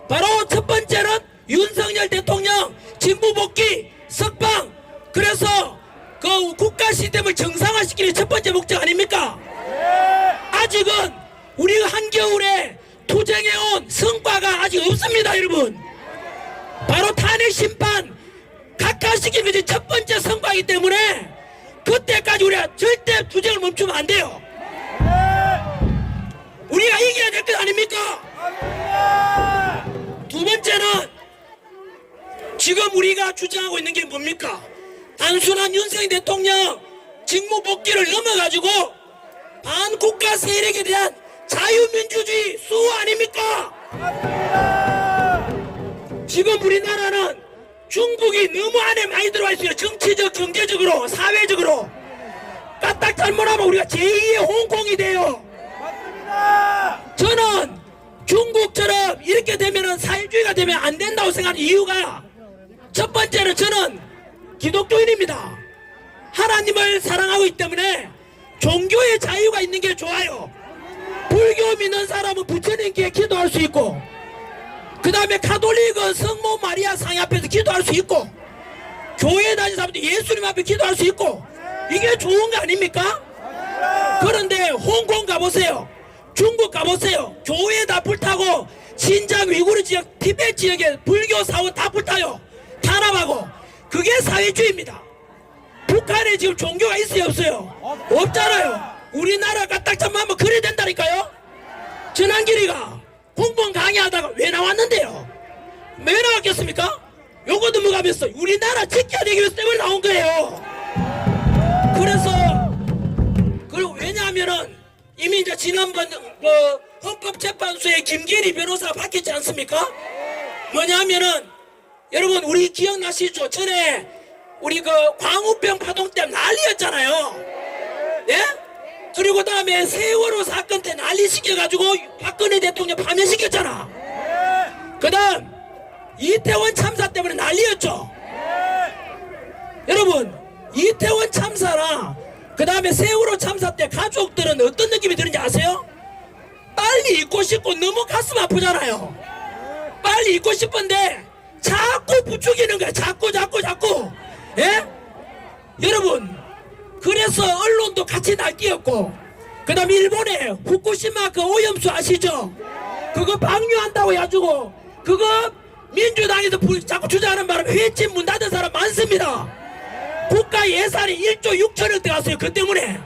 바로 첫 번째는 윤석열 대통령 직무복귀 석방, 그래서 그 국가 시스템을 정상화시키는 첫 번째 목적 아닙니까? 아직은 우리가 한겨울에 투쟁해온 성과가 아직 없습니다. 여러분, 바로 탄핵 심판 각하시키는 것이 첫 번째 성과이기 때문에 그때까지 우리가 절대 투쟁을 멈추면 안 돼요. 우리가 이겨야 될 것 아닙니까? 두 번째는 지금 우리가 주장하고 있는 게 뭡니까? 단순한 윤석열 대통령 직무 복귀를 넘어가지고 반국가 세력에 대한 자유민주주의 수호 아닙니까? 지금 우리나라는 중국이 너무 안에 많이 들어와 있어요. 정치적, 경제적으로, 사회적으로. 까딱 잘못하면 우리가 제2의 홍콩이 돼요. 저는 중국처럼 이렇게 되면은 사회주의가 되면 안 된다고 생각하는 이유가, 첫 번째는 저는 기독교인입니다. 하나님을 사랑하고 있기 때문에 종교의 자유가 있는 게 좋아요. 불교 믿는 사람은 부처님께 기도할 수 있고, 그 다음에 가톨릭은 성모 마리아 상 앞에서 기도할 수 있고, 교회 다니는 사람도 예수님 앞에 기도할 수 있고, 이게 좋은 거 아닙니까? 그런데 홍콩 가보세요, 중국 가보세요, 교회다 불타고 신장 위구르 지역, 티베트 지역에 불교 사원 다 불타요. 탄압하고. 그게 사회주의입니다. 북한에 지금 종교가 있어요, 없어요? 없잖아요. 우리나라가 딱 잡으면 그래야 된다니까요. 전환길이가 공무원 강의하다가 왜 나왔는데요? 왜 나왔겠습니까? 요거 넘어가면서 우리나라 지켜야 되기 위해서 때문에 나온 거예요. 그리고 왜냐하면은 이미 이제 지난번 헌법재판소에 김계리 변호사가 바뀌었지 않습니까? 뭐냐면은 여러분 우리 기억나시죠? 전에 우리 그 광우병 파동 때문에 난리였잖아요. 예? 그리고 다음에 세월호 사건 때 난리 시켜가지고 박근혜 대통령 파면시켰잖아. 그 다음 이태원 참사 때문에 난리였죠. 여러분 이태원 참사나 그 다음에 세월호 참사 때 가족들은 어떤 느낌이 드는지 아세요? 빨리 잊고 싶고 너무 가슴 아프잖아요. 빨리 잊고 싶은데 자꾸 부추기는 거야. 자꾸. 예? 여러분 그래서 언론도 같이 날뛰었고, 그 다음에 일본에 후쿠시마 그 오염수 아시죠? 그거 방류한다고 해가지고 그거 민주당에서 자꾸 주장하는 바람에 회집 문 닫은 사람 많습니다. 국가 예산이 1조 6천억 들어갔어요. 그 때문에.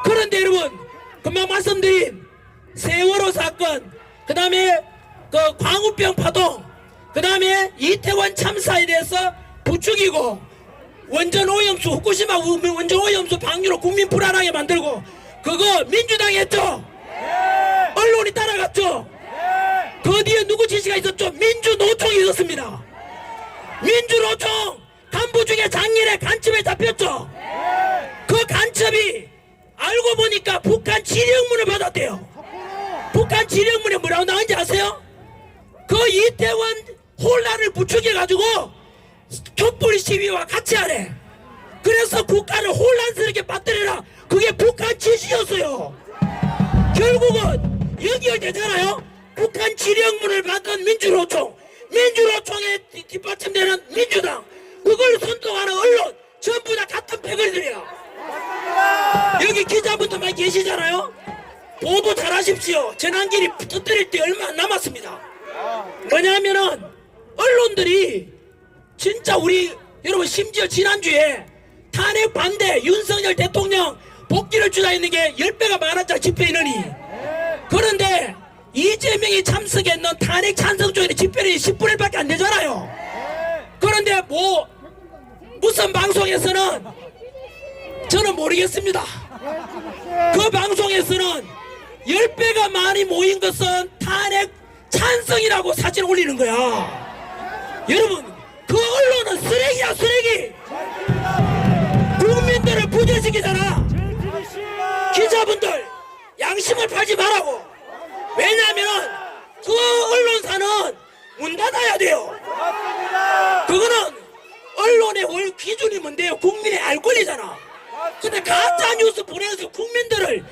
그런데 여러분 금방 말씀드린 세월호 사건, 그 다음에 그 광우병 파동, 그 다음에 이태원 참사에 대해서 부추기고 원전 오염수, 후쿠시마 원전 오염수 방류로 국민 불안하게 만들고, 그거 민주당이 했죠? 언론이 따라갔죠? 그 뒤에 누구 지시가 있었죠? 민주노총이 있었습니다. 민주노총 간부 중에 장년에 간첩에 잡혔죠? 그 간첩이 알고 보니까 북한 지령문을 받았대요. 북한 지령문에 뭐라고 나온지 아세요? 그 이태원 혼란을 부추겨가지고 촛불 시위와 같이 하래. 그래서 국가를 혼란스럽게 빠뜨려라. 그게 북한 지시였어요. 결국은 연결되잖아요. 북한 지령문을 받은 민주노총에 뒷받침되는 민주당, 그걸 선동하는 언론 전부 다 같은 패거리들이야. 여기 기자분들 많이 계시잖아요. 보도 잘하십시오. 전환길이 터뜨릴 때 얼마 안 남았습니다. 뭐냐면은 언론들이 진짜 우리 여러분 심지어 지난주에 탄핵 반대 윤석열 대통령 복귀를 주장했는 게 10배가 많았잖아, 집회 인원이. 그런데 이재명이 참석했는 탄핵 찬성 중에는 집회는 10분의 1밖에 안 되잖아요. 그런데 무슨 방송에서는 저는 모르겠습니다. 그 방송에서는 10배가 많이 모인 것은 탄핵 찬성이라고 사진 올리는 거야. 여러분 그 언론은 쓰레기야, 쓰레기. 국민들을 부정시키잖아. 기자분들 양심을 팔지 말라고. 왜냐하면 그 언론사는 문 닫아야 돼요. 그거는 언론의 월 기준이 뭔데요? 국민의 알 권리잖아. 근데 가짜 뉴스 보내서 국민들을,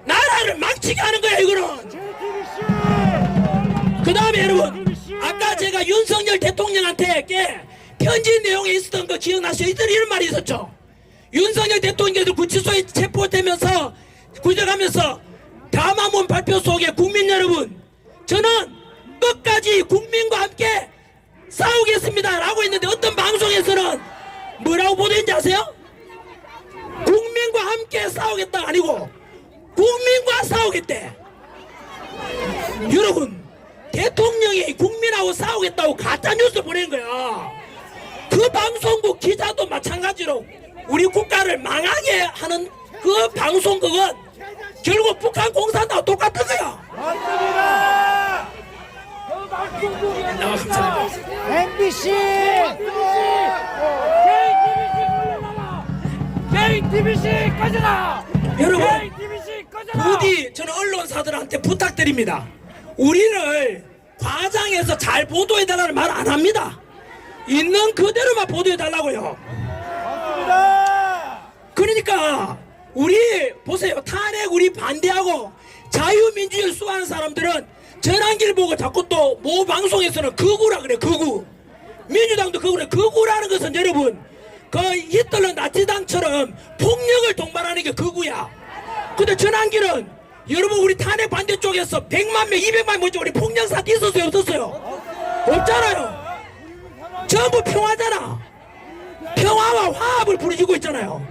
나라를 망치게 하는 거야 이거는. 그 다음에 여러분 아까 제가 윤석열 대통령한테 편지 내용에 있었던 거 기억나시죠? 이런 말이 있었죠. 윤석열 대통령께서 구치소에 체포되면서 구적하면서 담화문 발표 속에 국민 여러분, 저는 끝까지 국민과 함께 싸우겠습니다 라고 했는데 어떤 방송에서는 뭐라고 보도했는지 아세요? 국민과 함께 싸우겠다가 아니고 국민과 싸우겠대. 여러분 대통령이 국민하고 싸우겠다고 가짜뉴스 보낸 거야. 그 방송국 기자도 마찬가지로 우리 국가를 망하게 하는 그 방송국은 결국 북한 공산당하고 똑같은 거야. 감사합니다. MBC JTBC 꺼져라. 여러분 JTBC 꺼져라. 부디 저는 언론사들한테 부탁드립니다. 우리를 과장해서 잘 보도해달라는 말 안 합니다. 있는 그대로만 보도해달라고요. 그러니까 우리 보세요. 탄핵 우리 반대하고 자유민주주의를 수호하는 사람들은 전환기를 보고 자꾸 또 모 방송에서는 극우라 그래. 극우. 민주당도 극우래. 극우라는 것은 여러분 그 히틀러 나치당처럼 폭력을 동반하는 게 극우야. 근데 전환기는 여러분 우리 탄핵 반대쪽에서 100만 명 200만 명 우리 폭력 사태 있었어요 없었어요? 없잖아요. 전부 평화잖아. 평화와 화합을 부르짖고 있잖아요.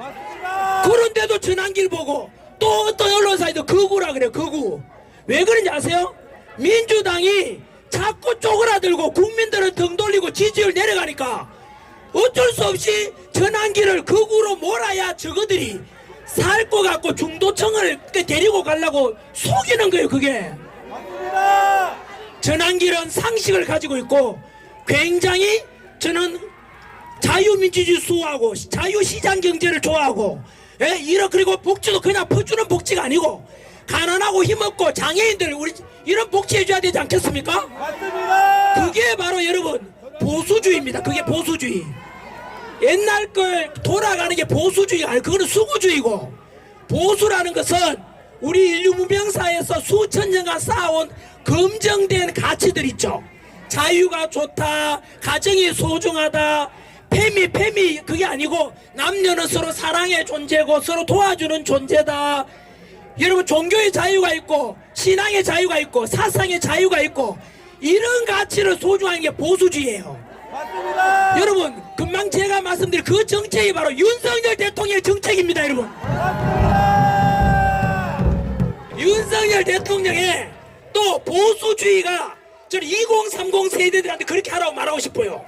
그런데도 전환기를 보고 또 어떤 언론사에도 극우라 그래요. 극우. 왜 그런지 아세요? 민주당이 자꾸 쪼그라들고 국민들은 등 돌리고 지지율 내려가니까 어쩔 수 없이 전환기를 극우로 몰아야 저거들이 살 것 같고 중도층을 데리고 가려고 속이는 거예요. 그게 전환기는 상식을 가지고 있고 굉장히 저는 자유민주주의 수호하고 자유시장 경제를 좋아하고 그리고 복지도 그냥 퍼주는 복지가 아니고 가난하고 힘없고 장애인들 우리 이런 복지 해줘야 되지 않겠습니까? 맞습니다. 그게 바로 여러분 보수주의입니다. 그게 보수주의. 옛날 걸 돌아가는 게 보수주의가 아니고 그거는 수구주의고, 보수라는 것은 우리 인류 문명사에서 수천 년간 쌓아온 검증된 가치들 있죠. 자유가 좋다, 가정이 소중하다, 패미 그게 아니고 남녀는 서로 사랑의 존재고 서로 도와주는 존재다. 여러분 종교의 자유가 있고 신앙의 자유가 있고 사상의 자유가 있고 이런 가치를 소중한 게 보수주의예요. 맞습니다. 여러분 금방 제가 말씀드린 그 정책이 바로 윤석열 대통령의 정책입니다. 여러분 윤석열 대통령의 또 보수주의가 저는 2030 세대들한테 그렇게 하라고 말하고 싶어요.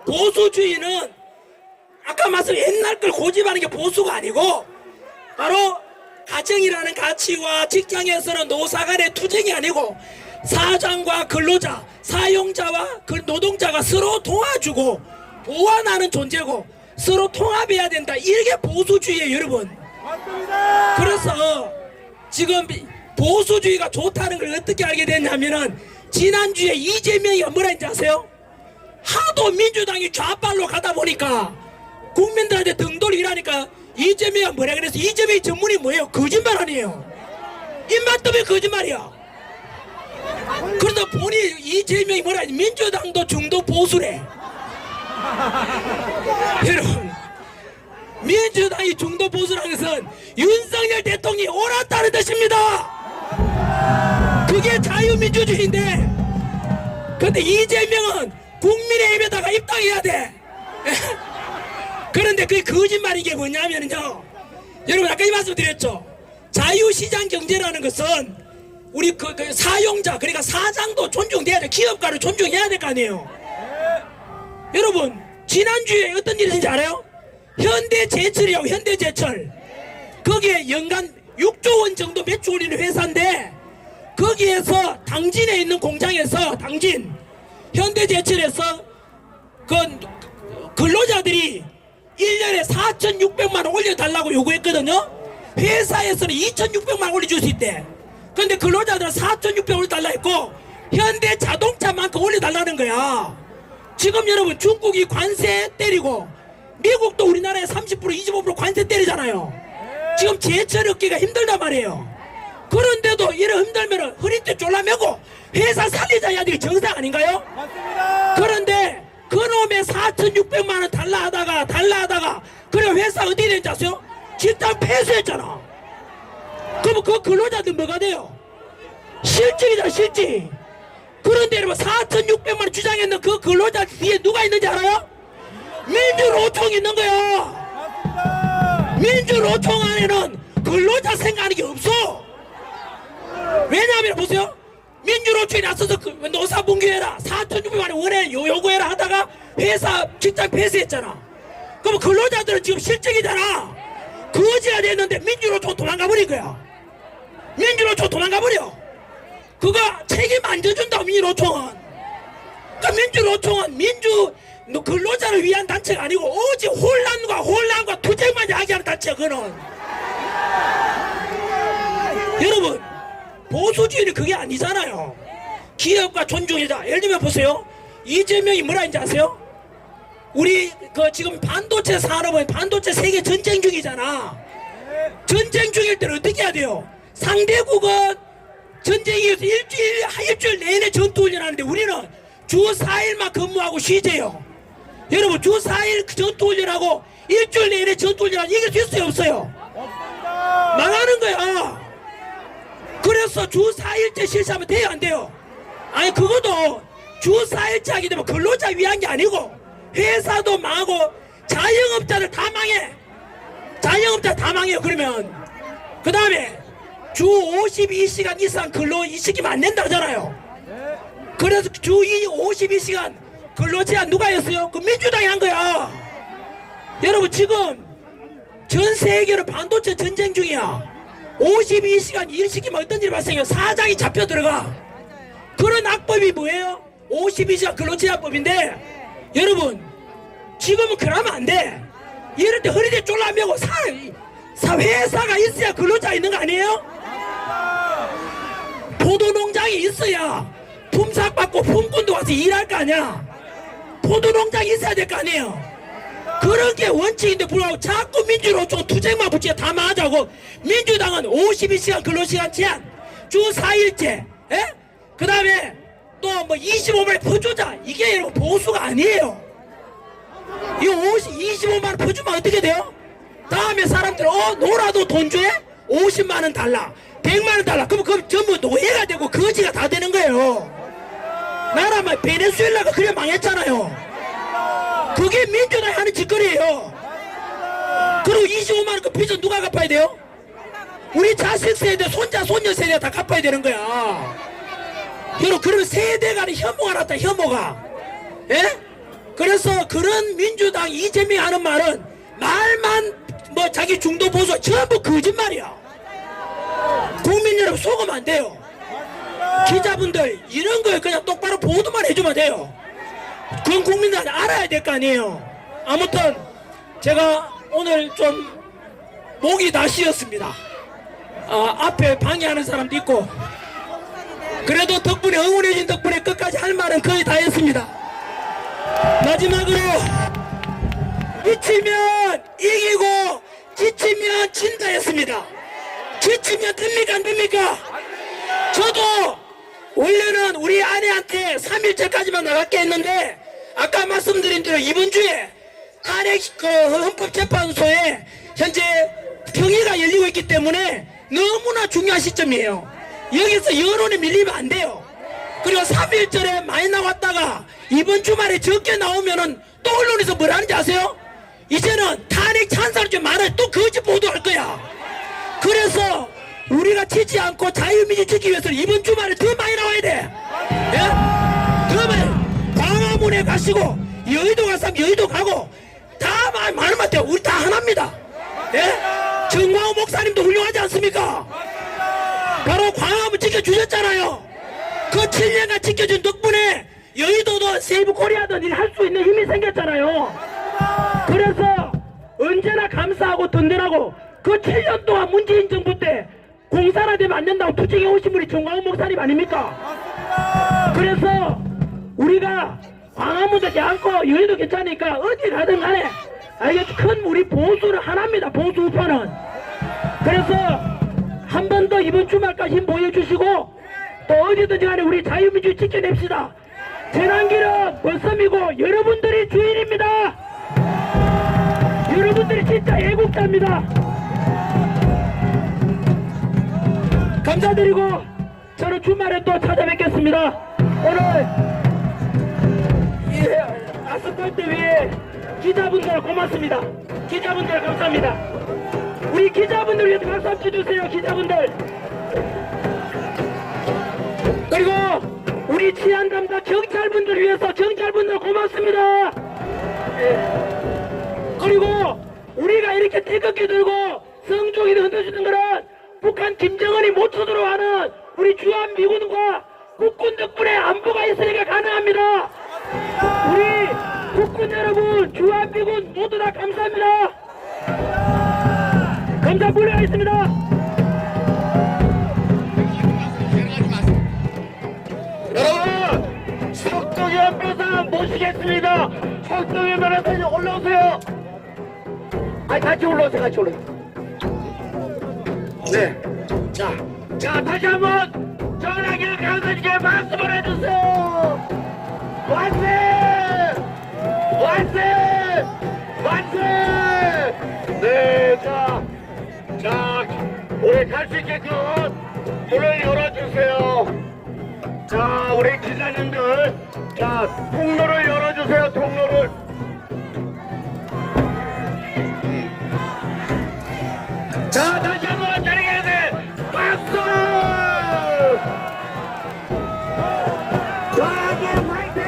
보수주의는 아까 말씀 옛날 걸 고집하는 게 보수가 아니고 바로 가정이라는 가치와 직장에서는 노사 간의 투쟁이 아니고 사장과 근로자, 사용자와 그 노동자가 서로 도와주고 보완하는 존재고 서로 통합해야 된다. 이게 보수주의예요, 여러분. 맞습니다. 그래서 지금 보수주의가 좋다는 걸 어떻게 알게 됐냐면은 지난주에 이재명이 뭐라 했는지 아세요? 하도 민주당이 좌빨로 가다 보니까 국민들한테 등돌이 일하니까 이재명이 뭐라 그래서 이재명의 전문이 뭐예요? 거짓말 아니에요. 입맛 때문에 거짓말이야. 그러다 보니 이재명이 뭐라 했지? 민주당도 중도 보수래. 여러분 민주당이 중도 보수라는 것은 윤석열 대통령이 옳았다는 뜻입니다. 그게 자유민주주의인데 근데 이재명은 국민의힘에다가 입당해야 돼. 그런데 그게 거짓말인 게 뭐냐면요, 여러분 아까 이 말씀 드렸죠. 자유시장 경제라는 것은 우리 그 사용자 그러니까 사장도 존중돼야 돼. 기업가를 존중해야 될 거 아니에요. 여러분 지난주에 어떤 일이 있는지 알아요? 현대제철이라고. 현대제철 거기에 연간 6조 원 정도 매출 올리는 회사인데 거기에서 당진에 있는 공장에서 당진 현대제철에서 그 근로자들이 1년에 4,600만 원 올려달라고 요구했거든요. 회사에서는 2,600만 원 올려줄 수 있대. 근데 근로자들은 4,600원 올려달라 했고 현대자동차만큼 올려달라는 거야. 지금 여러분 중국이 관세 때리고 미국도 우리나라에 30% 25% 관세 때리잖아요. 지금 제철업계가 힘들단 말이에요. 그런데도 이래 힘들면 허리띠 졸라매고 회사 살리자 해야 되게 정상 아닌가요? 맞습니다. 그런데 그놈의 4,600만 원 달라 하다가 그래 회사 어디 된지 아세요? 직장 폐쇄했잖아. 그러면 그 근로자들 뭐가 돼요? 실직이잖아, 실직. 그런데 여러분 4,600만 원 주장했는 그 근로자 뒤에 누가 있는지 알아요? 민주노총이 있는 거야. 민주노총 안에는 근로자 생각하는 게 없어. 왜냐하면 보세요, 민주노총이 나서서 그 노사분규해라 4,600만 원 원해 요구해라 하다가 회사 직장 폐쇄했잖아. 그럼 근로자들은 지금 실직이잖아. 거지가 됐는데 민주노총 도망가 버린 거야. 민주노총 도망가 버려. 그거 책임 안 져준다. 민주노총은. 그러니까 민주노총은 근로자를 위한 단체가 아니고 오직 혼란과 투쟁만 야기하는 단체야. 그는 여러분 보수주의는 그게 아니잖아요. 기업과 존중이다. 예를 들면 보세요, 이재명이 뭐라 했는지 아세요? 우리 그 지금 반도체 산업은 반도체 세계 전쟁 중이잖아. 전쟁 중일 때는 어떻게 해야 돼요? 상대국은 전쟁에서 일주일 내내 전투훈련하는데 우리는 주 4일만 근무하고 쉬재요. 여러분 주 4일 전투훈련하고 일주일 내내 전투훈련하면 이길 수 있어요 없어요? 망하는 거야. 그래서 주 4일째 실시하면 돼요 안 돼요? 아니 그것도 주 4일째 하게 되면 근로자 위한 게 아니고 회사도 망하고 자영업자들 다 망해. 자영업자 다 망해요. 그러면 그 다음에 주 52시간 이상 근로 이 시키면 안 된다잖아요. 그래서 주 52시간 근로 제한 누가 했어요? 그 민주당이 한 거야. 여러분 지금 전 세계로 반도체 전쟁 중이야. 52시간 일 시키면 어떤 일이 발생해요? 사장이 잡혀 들어가. 그런 악법이 뭐예요? 52시간 근로 제한법인데 여러분 지금은 그러면 안 돼. 이럴 때 허리대 쫄라매고 회사가 있어야 근로자 있는 거 아니에요? 포도농장이 있어야 품삯받고 품꾼도 와서 일할 거 아니야. 포도농장이 있어야 될 거 아니에요. 그런 게 원칙인데 불구하고 자꾸 민주노총 쪽 투쟁만 붙이게 다 망하자고. 민주당은 52시간 근로시간 제한 주 4일째 그 다음에 또 뭐 25만원 퍼주자. 이게 여러분 보수가 아니에요. 이 25만원 퍼주면 어떻게 돼요? 다음에 사람들 노라도 돈 줘? 50만원 달라 100만원 달라. 그럼 그 전부 노예가 되고 거지가 다 되는 거예요. 나라만 베네수엘라가 그래 망했잖아요. 그게 민주당이 하는 짓거리예요. 그리고 25만원 그 빚은 누가 갚아야 돼요? 우리 자식 세대 손자 손녀 세대가 다 갚아야 되는 거야. 여러분 그러면 세대 간의 혐오가 났다. 혐오가. 예? 그래서 그런 민주당 이재명이 하는 말은 말만 뭐 자기 중도 보수 전부 거짓말이야. 국민 여러분 속으면 안 돼요. 기자분들 이런 거에 그냥 똑바로 보도만 해주면 돼요. 그건 국민들한테 알아야 될 거 아니에요. 아무튼 제가 오늘 좀 목이 다 쉬었습니다. 앞에 방해하는 사람도 있고 그래도 덕분에 응원해준 덕분에 끝까지 할 말은 거의 다 했습니다. 마지막으로 미치면 이기고 지치면 진다 했습니다. 지치면 됩니까 안 됩니까? 저도 원래는 우리 아내한테 3일째까지만 나갈게 했는데 아까 말씀드린 대로 이번 주에 탄핵 헌법재판소에 현재 평의가 열리고 있기 때문에 너무나 중요한 시점이에요. 여기서 여론에 밀리면 안 돼요. 그리고 3일절에 많이 나왔다가 이번 주말에 적게 나오면은 또 언론에서 뭐라 하는지 아세요? 이제는 탄핵 찬사를 좀 말해 또 거짓 보도할 거야. 그래서 우리가 치지 않고 자유민주 지키기 위해서는 이번 주말에 더 많이 나와야 돼. 예? 더 많이. 광화문에 가시고 여의도 가서 여의도 가고 다 말만 돼요. 우리 다 하나입니다. 예? 정광호 목사님도 훌륭하지 않습니까? 바로 광화문 지켜주셨잖아요. 그 7년간 지켜준 덕분에 여의도도 세이브 코리아든 일 할 수 있는 힘이 생겼잖아요. 그래서 언제나 감사하고 든든하고 그 7년 동안 문재인 정부 때 공사나 되면 안 된다고 투쟁해 오신 분이 정광훈 목사님 아닙니까? 그래서 우리가 광화문도 않고 여의도 괜찮으니까 어디 가든 간에 이게 큰 우리 보수는 하나입니다. 보수 우파는. 그래서 한 번 더 이번 주말까지 힘 보여주시고 또 어디든지 간에 우리 자유민주 지켜냅시다. 재난기는 벌섬이고 여러분들이 주인입니다. 여러분들이 진짜 애국자입니다. 감사드리고 저는 주말에 또 찾아뵙겠습니다. 오늘 아스팔트 위에 기자분들 고맙습니다. 기자분들 감사합니다. 우리 기자분들 위해서 박수 한번 쳐주세요. 기자분들. 그리고 우리 치안 담당 경찰분들 위해서 경찰분들 고맙습니다. 그리고 우리가 이렇게 태극기 들고 성종이 흔들어주는 거는 북한 김정은이 못 쳐들어가는 우리 주한미군과 국군 덕분에 안보가 있으니까 가능합니다. 우리 국군 여러분, 주한미군 모두 다 감사합니다. 감사 물러가겠습니다. 여러분, 석동현 변호사 모시겠습니다. 석동현 변호사님 올라오세요. 같이 올라오세요. 같이 올라오세요. 네. 자, 다시 한번 대한민국에 박수 보내주세요. 만세! 만세! 만세! 네, 자, 우리 갈 수 있게끔 문을 열어주세요. 자, 우리 기자님들, 자, 통로를 열어주세요, 통로를. 자, 다시 한번 때리게 돼! 박수! 자기 화이팅!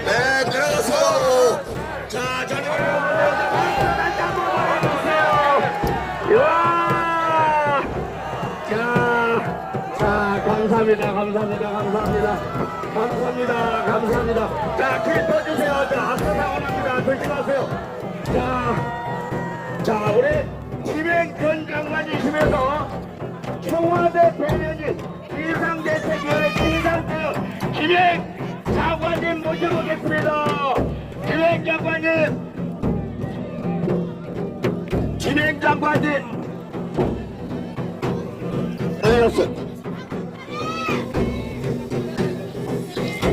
네, 들어가서. 자, 저는 다시 한번 보여주세요. 야! 자, 감사합니다. 자, 길 떠주세요. 자, 앞서 사원합니다. 조심하세요. 자, 우리 김행 전 장관이시면서 청와대 대변인 비상대책위원회 김상태 김행 장관님 모셔보겠습니다. 김행 장관님.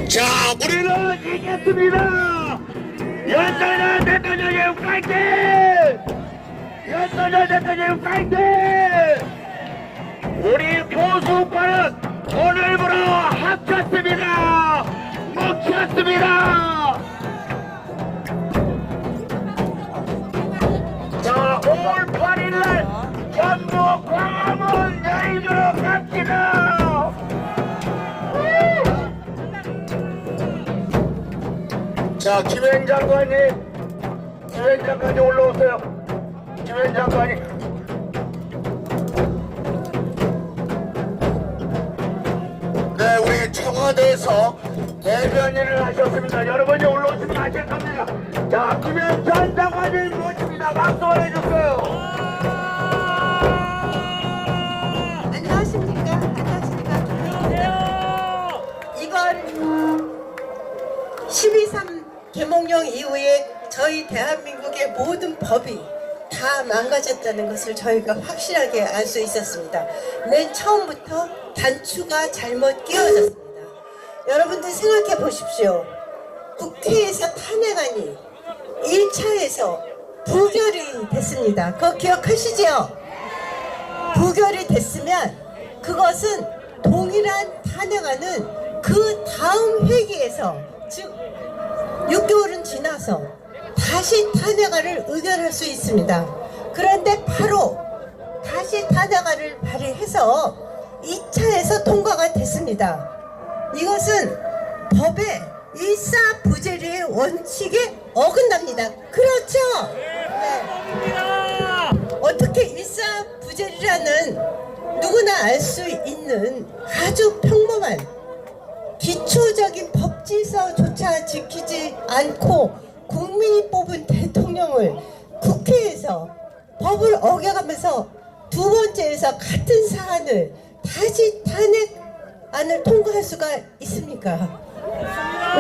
자, 우리는 이겼습니다. 윤석열 대통령님 파이팅! 윤석열 대통령님 파이팅! 우리 보수파는 오늘부로 합쳤습니다. 뭉쳤습니다. 자, 5월 8일날 전부 광화문 여의도로 갑시다. 자, 김행 장관님 올라오세요. 김행 장관님. 네, 우리 청와대에서 대변인을 하셨습니다. 여러분이 올라오시면 아실 겁니다. 자, 김행 전 장관님 모십니다. 박수 보내주세요. 안녕하십니까? 이번 12.3 개몽령 이후에 저희 대한민국의 모든 법이 다 망가졌다는 것을 저희가 확실하게 알 수 있었습니다. 맨 처음부터 단추가 잘못 끼워졌습니다. 여러분들 생각해 보십시오. 국회에서 탄핵안이 1차에서 부결이 됐습니다. 그거 기억하시죠? 부결이 됐으면 그것은 동일한 탄핵안은 그 다음 회기에서, 즉 6개월은 지나서 다시 탄핵안을 의결할 수 있습니다. 그런데 바로 다시 탄핵안을 발의해서 2차에서 통과가 됐습니다. 이것은 법의 일사부재리의 원칙에 어긋납니다. 그렇죠? 네. 어떻게 일사부재리라는 누구나 알 수 있는 아주 평범한 기초적인 법질서조차 지키지 않고 국민이 뽑은 대통령을 국회에서 법을 어겨가면서 두 번째에서 같은 사안을 다시 탄핵안을 통과할 수가 있습니까?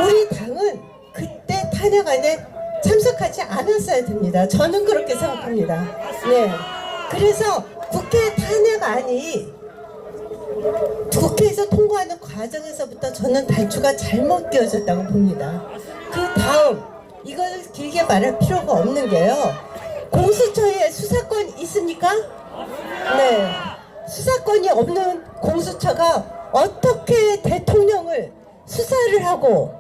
우리 당은 그때 탄핵안에 참석하지 않았어야 됩니다. 저는 그렇게 생각합니다. 네. 그래서 국회 탄핵안이 국회에서 통과하는 과정에서부터 저는 단추가 잘못 끼워졌다고 봅니다. 그 다음, 이걸 길게 말할 필요가 없는 게요. 공수처에 수사권 있습니까? 네. 수사권이 없는 공수처가 어떻게 대통령을 수사를 하고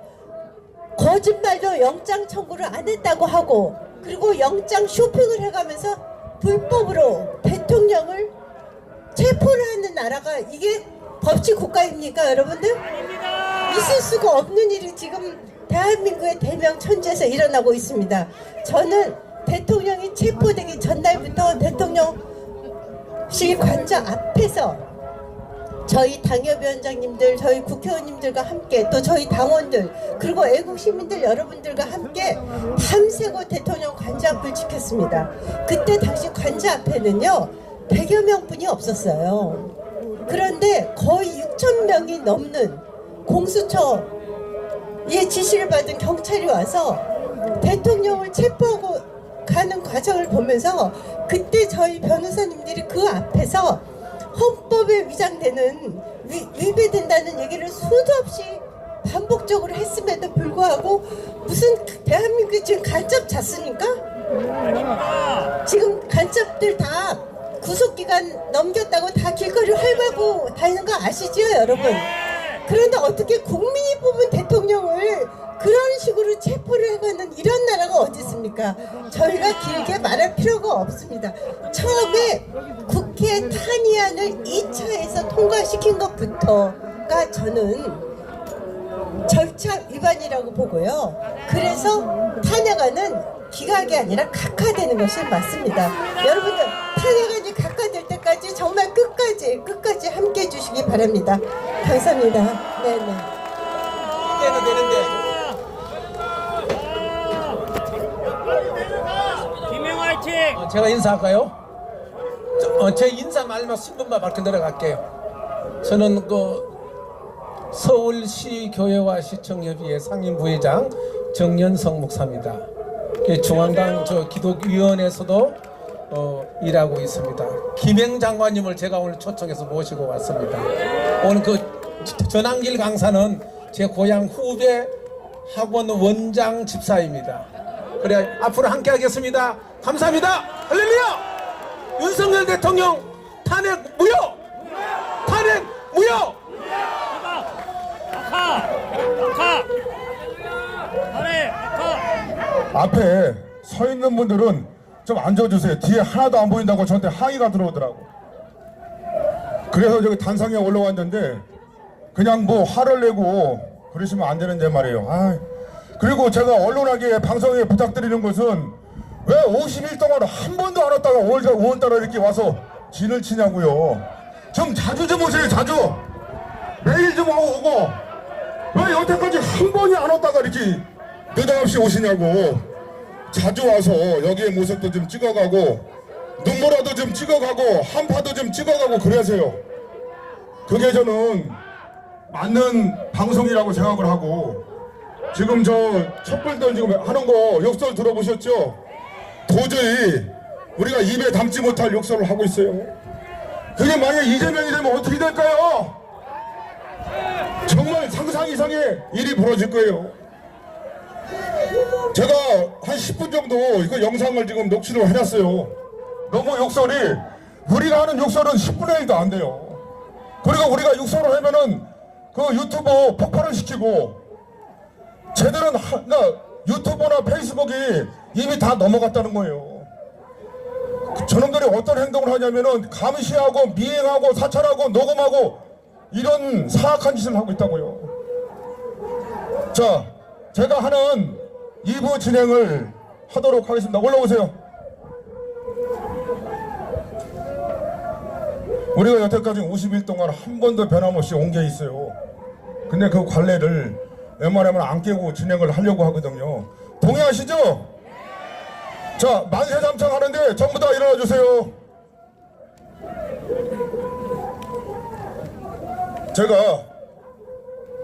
거짓말로 영장 청구를 안 했다고 하고 그리고 영장 쇼핑을 해가면서 불법으로 대통령을 체포를 하는 나라가 이게 법치 국가입니까, 여러분들? 있을 수가 없는 일이 지금 대한민국의 대명천지에서 일어나고 있습니다. 저는 대통령이 체포되기 전날부터 대통령실 관저 앞에서 저희 당협위원장님들, 저희 국회의원님들과 함께 또 저희 당원들 그리고 애국 시민들 여러분들과 함께 밤새고 대통령 관저 앞을 지켰습니다. 그때 당시 관저 앞에는요 100여 명뿐이 없었어요. 그런데 거의 6,000명이 넘는 공수처의 지시를 받은 경찰이 와서 대통령을 체포하고 가는 과정을 보면서 그때 저희 변호사님들이 그 앞에서 헌법에 위장되는 위배된다는 얘기를 수도 없이 반복적으로 했음에도 불구하고 무슨 대한민국이 지금 간첩 잤습니까? 지금 간첩들 다 구속기간 넘겼다고 다 길거리 활보하고 다니는 거 아시죠, 여러분? 그런데 어떻게 국민이 뽑은 대통령을 그런 식으로 체포를 해가는 이런 나라가 어디 있습니까? 저희가 길게 말할 필요가 없습니다. 처음에 국회 탄의안을 2차에서 통과시킨 것부터가 저는 절차 위반이라고 보고요. 그래서 탄핵안은 기각이 아니라 각하되는 것이 맞습니다. 여러분들 탄핵안이 각하될 때까지 정말 끝까지 함께 해주시기 바랍니다. 감사합니다. 네네. 이때는 되는데. 제가 인사할까요? 제 인사 말만 10분만 밝혀 내려갈게요. 저는 서울시 교회와 시청협의회 상임부회장 정연석 목사입니다. 중앙당 기독위원회에서도 일하고 있습니다. 김행 장관님을 제가 오늘 초청해서 모시고 왔습니다. 오늘 전한길 강사는 제 고향 후배 학원 원장 집사입니다. 그래 앞으로 함께 하겠습니다. 감사합니다. 할렐루야! 윤석열 대통령 탄핵 무효! 탄핵 무효! 앞에 서 있는 분들은 좀 앉아주세요. 뒤에 하나도 안 보인다고 저한테 항의가 들어오더라고. 그래서 저기 단상에 올라왔는데 그냥 뭐 화를 내고 그러시면 안 되는데 말이에요. 그리고 제가 언론하게 방송에 부탁드리는 것은 왜 50일 동안 한 번도 안 왔다가 5월달에 이렇게 와서 진을 치냐고요. 좀 자주 좀 오세요. 자주 매일 좀 오고 왜 여태까지 한 번이 안 왔다가 이렇게 느닷없이 오시냐고. 자주 와서 여기의 모습도 좀 찍어가고 눈물라도 좀 찍어가고 한파도 좀 찍어가고 그러세요. 그게 저는 맞는 방송이라고 생각을 하고, 지금 저 촛불들 지금 하는 거 욕설 들어보셨죠? 도저히 우리가 입에 담지 못할 욕설을 하고 있어요. 그게 만약 이재명이 되면 어떻게 될까요? 정말 상상 이상의 일이 벌어질 거예요. 제가 한 10분 정도 이거 영상을 지금 녹취를 해놨어요. 너무 욕설이, 우리가 하는 욕설은 10분의 1도 안 돼요. 그리고 우리가 욕설을 하면은 그 유튜브 폭발을 시키고, 쟤들은 유튜브나 페이스북이 이미 다 넘어갔다는 거예요. 저놈들이 어떤 행동을 하냐면은 감시하고 미행하고 사찰하고 녹음하고 이런 사악한 짓을 하고 있다고요. 자, 제가 하는 2부 진행을 하도록 하겠습니다. 올라오세요. 우리가 여태까지 50일 동안 한 번도 변함없이 온 게 있어요. 근데 그 관례를 웬만하면 안 깨고 진행을 하려고 하거든요. 동의하시죠? 자, 만세잠창 하는데 전부 다 일어나 주세요. 제가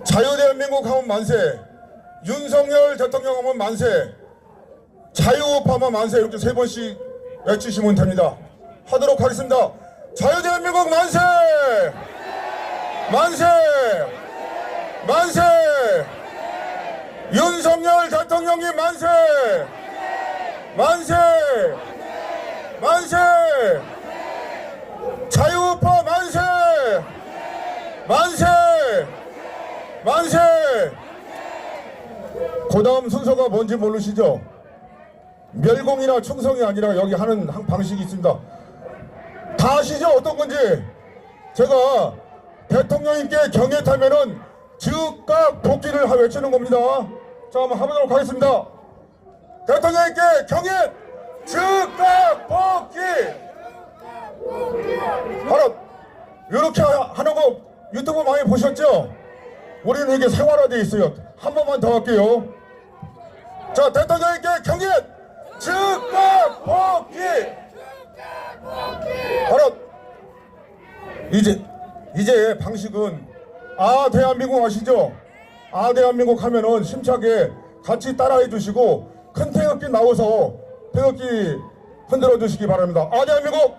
자유대한민국 하면 만세, 윤석열 대통령 하면 만세, 자유우파만 만세, 이렇게 3번씩 외치시면 됩니다. 하도록 하겠습니다. 자유대한민국 만세! 만세! 만세! 윤석열 대통령이 만세! 만세! 만세! 자유우파 만세! 만세! 만세! 그 다음 순서가 뭔지 모르시죠? 멸공이나 충성이 아니라 여기 하는 방식이 있습니다. 다 아시죠? 어떤 건지. 제가 대통령님께 경애타면은 즉각 복귀를 외치는 겁니다. 자, 한번 해보도록 하겠습니다. 대통령님께 경애 즉각 복귀. 바로 이렇게 하는 거 유튜브 많이 보셨죠? 우리는 이게 생활화되어 있어요. 한 번만 더 할게요. 자, 대통령님께 경애 즉각 복귀. 바로 이제 방식은 대한민국 아시죠? 대한민국 하면은 심차게 같이 따라해 주시고 태극기 나와서 태극기 흔들어 주시기 바랍니다. 아, 대한민국!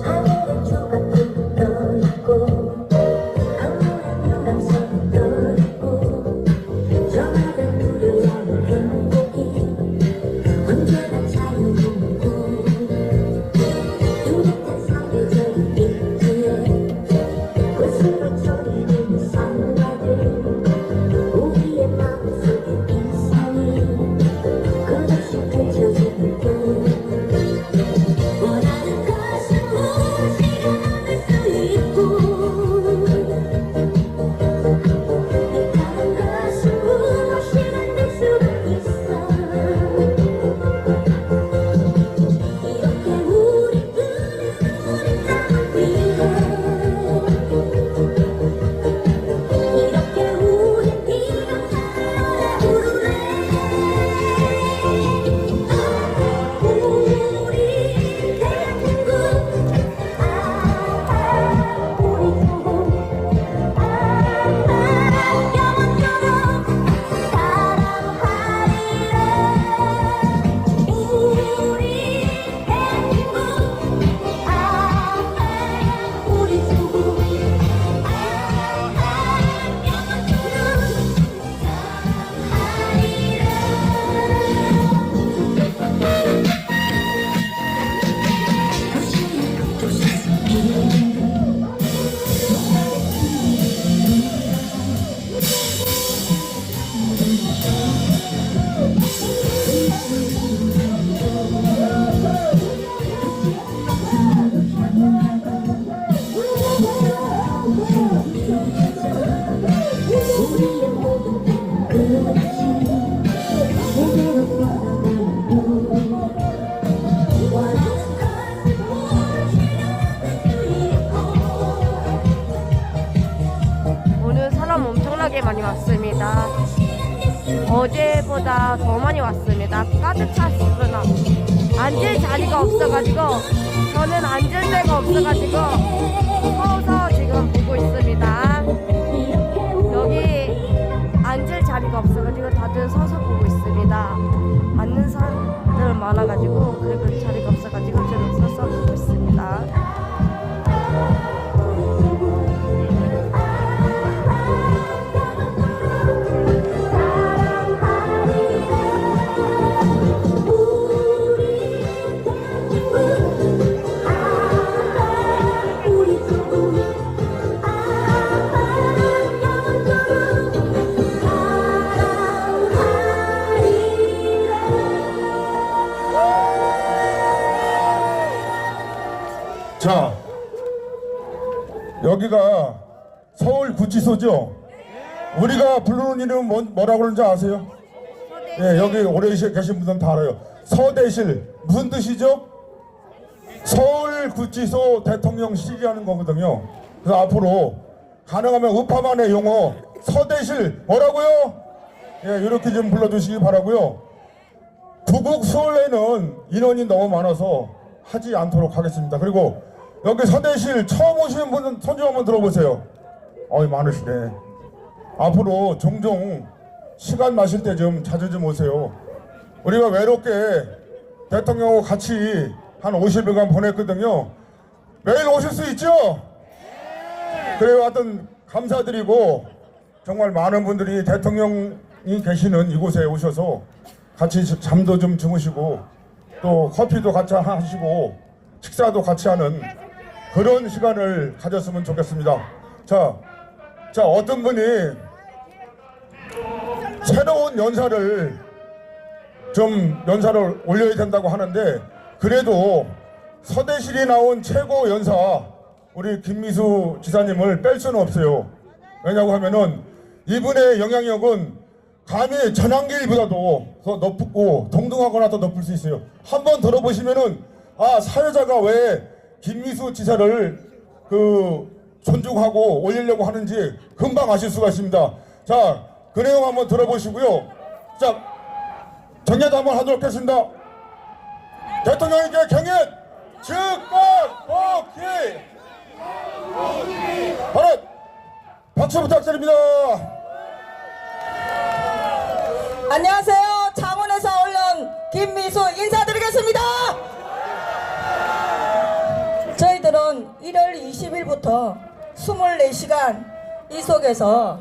하늘의 조각도 떠있고 강물의 유람선도 떠있고 저마다 누려오는 행복이 언제나 자유롭고 뚜렷한 사회적인 입지에 곳으로 저리는 산가들 우리의 마음속의 이상이 끝없이 펼쳐지는 꿈 원하는 것은 무엇이라 할 수 있고 바라는 것은 무엇이라 될 수가 있어 이렇게 우리들은 우리 땅을 위해 이렇게 우린 이렇게 노래 부르네 우리 대한민국 우리 조국 영원토록 사랑하리라 우리 대한민국 우리 조국 우리의 모든 끝없이 제대로 돌아가는 원하는 것은 무엇이라 수 있고 오늘 사람 엄청나게 많이 왔습니다. 어제보다 더 많이 왔습니다. 가득 찼으나 앉을 자리가 없어가지고 저는 앉을 데가 없어가지고 서서 지금 보고 있습니다. 여기 앉을 자리가 없어가지고 다들 서서 보고 있습니다. 앉는 사람들 많아가지고 그리고 자리가 없어가지고 저는 서서 보고 있습니다. 자, 여기가 서울구치소죠? 우리가 부르는 이름은 뭐라고 그러는지 아세요? 예, 여기 오래 계신 분들은 다 알아요. 서대실, 무슨 뜻이죠? 서울구치소 대통령실이라는 거거든요. 그래서 앞으로 가능하면 우파만의 용어 서대실 뭐라고요? 예, 이렇게 좀 불러주시기 바라고요. 구국 수월회는 인원이 너무 많아서 하지 않도록 하겠습니다. 그리고 여기 서대실 처음 오시는 분은 손 좀 한번 들어보세요. 어이, 많으시네. 앞으로 종종 시간 나실 때 좀 자주 좀 오세요. 우리가 외롭게 대통령하고 같이 한 50일간 보냈거든요. 매일 오실 수 있죠? 그래요. 하여튼 감사드리고 정말 많은 분들이 대통령이 계시는 이곳에 오셔서 같이 잠도 좀 주무시고 또 커피도 같이 하시고 식사도 같이 하는 그런 시간을 가졌으면 좋겠습니다. 자, 어떤 분이 새로운 연사를 올려야 된다고 하는데, 그래도 서대실이 나온 최고 연사 우리 김미수 지사님을 뺄 수는 없어요. 왜냐고 하면은 이분의 영향력은 감히 전환길보다도 더 높고 동등하거나 더 높을 수 있어요. 한번 들어보시면은 아, 사회자가 왜 김미수 지사를 존중하고 올리려고 하는지 금방 아실 수가 있습니다. 자, 그 내용 한번 들어보시고요. 자, 정리도 한번 하도록 하겠습니다. 대통령에게 경연 증권 복귀 발언 박수 부탁드립니다. 안녕하세요. 창원에서 올라온 김미수 인사드리겠습니다. 저희들은 1월 20일부터 24시간 이 속에서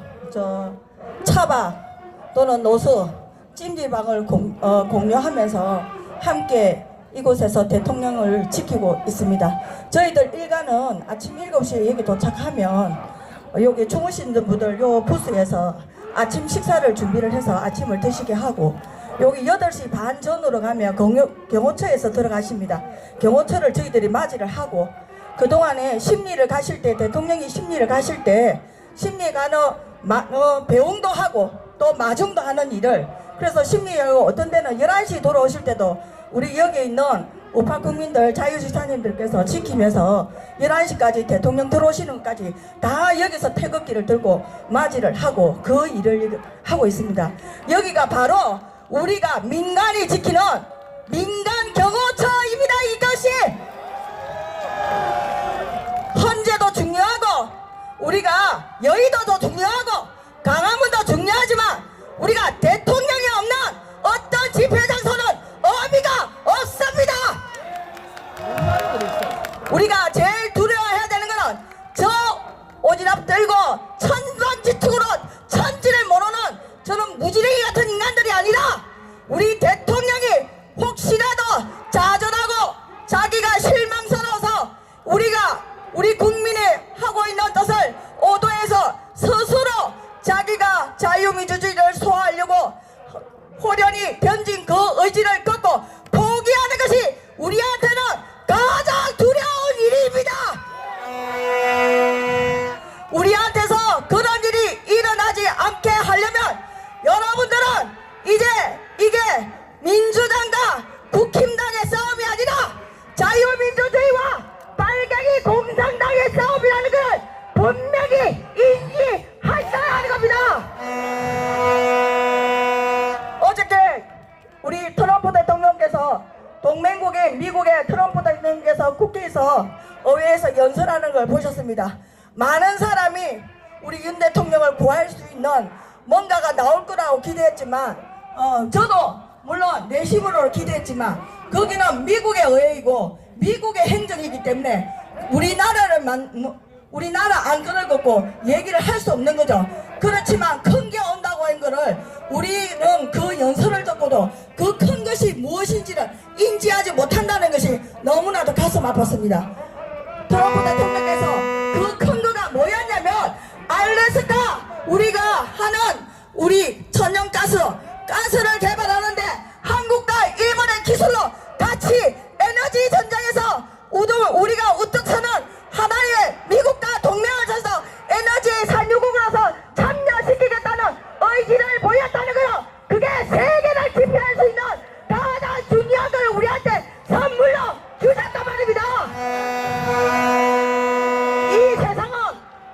차박 또는 노수 찜질방을 공유하면서 함께 이곳에서 대통령을 지키고 있습니다. 저희들 일가는 아침 7시에 여기 도착하면 여기 주무시는 분들 요 부스에서 아침 식사를 준비를 해서 아침을 드시게 하고, 여기 8시 반 전으로 가면 경호처에서 들어가십니다. 경호처를 저희들이 맞이를 하고, 그동안에 심리를 가실 때, 대통령이 심리를 가실 때 심리 가는 배웅도 하고 또 마중도 하는 일을, 그래서 심리하고 어떤 데는 11시 돌아오실 때도 우리 여기 있는 우파 국민들 자유지사님들께서 지키면서 11시까지 대통령 들어오시는 것까지 다 여기서 태극기를 들고 맞이를 하고 그 일을 하고 있습니다. 여기가 바로 우리가 민간이 지키는 민간 경호처입니다. 이것이 헌재도 중요하고 우리가 여의도도 중요하고 강화문도 중요하지만 우리가 대통령이 없는 어떤 집회 장소는 의미가 없습니다. 우리가 제일 두려워해야 되는 것은 저 오지랖 들고 천방지축으로 천지를 모르는 저는 무지랭이 같은 인간들이 아니라, 우리 대통령이 혹시라도 좌절하고 자기가 실망스러워서 우리 국민이 하고 있는 뜻을 오도해서 스스로 자기가 자유민주주의를 소화하려고 호련히 변진 그 의지를 꺾고 포기하는 것이 우리한테는 가장 두려운 일입니다. 우리한테서 그런 일이 일어나지 않게 하려면 여러분들은 이제 이게 민주당과 국힘당의 싸움이 아니라 자유민주주의와 빨갱이 공산당의 싸움이라는 걸 분명히 인지하셔야 하는 겁니다. 어저께 우리 트럼프 대통령께서 동맹국인 미국의 트럼프 대통령께서 국회에서 의회에서 연설하는 걸 보셨습니다. 많은 사람이 우리 윤 대통령을 구할 수 있는 뭔가가 나올 거라고 기대했지만 저도 물론 내심으로 기대했지만 거기는 미국의 의회이고 미국의 행정이기 때문에 우리나라 안건을 걷고 얘기를 할 수 없는 거죠. 그렇지만 큰 게 온다고 한 거를 우리는 그 연설을 듣고도 그 큰 것이 무엇인지를 인지하지 못한다는 것이 너무나도 가슴 아팠습니다. 트럼프 대통령께서 그 큰 거가 뭐였냐면 알래스카 우리가 하는 우리 천연가스를 개발하는데 한국과 일본의 기술로 같이 에너지 전쟁에서 우리가 우뚝 서는 하나의 미국과 동맹을 쳐서 에너지의 산유국으로서 참여시키겠다는 의지를 보였다는 거요. 그게 세계를 지배할 수 있는 가장 중요한 걸 우리한테 선물로 주셨단 말입니다. 이 세상은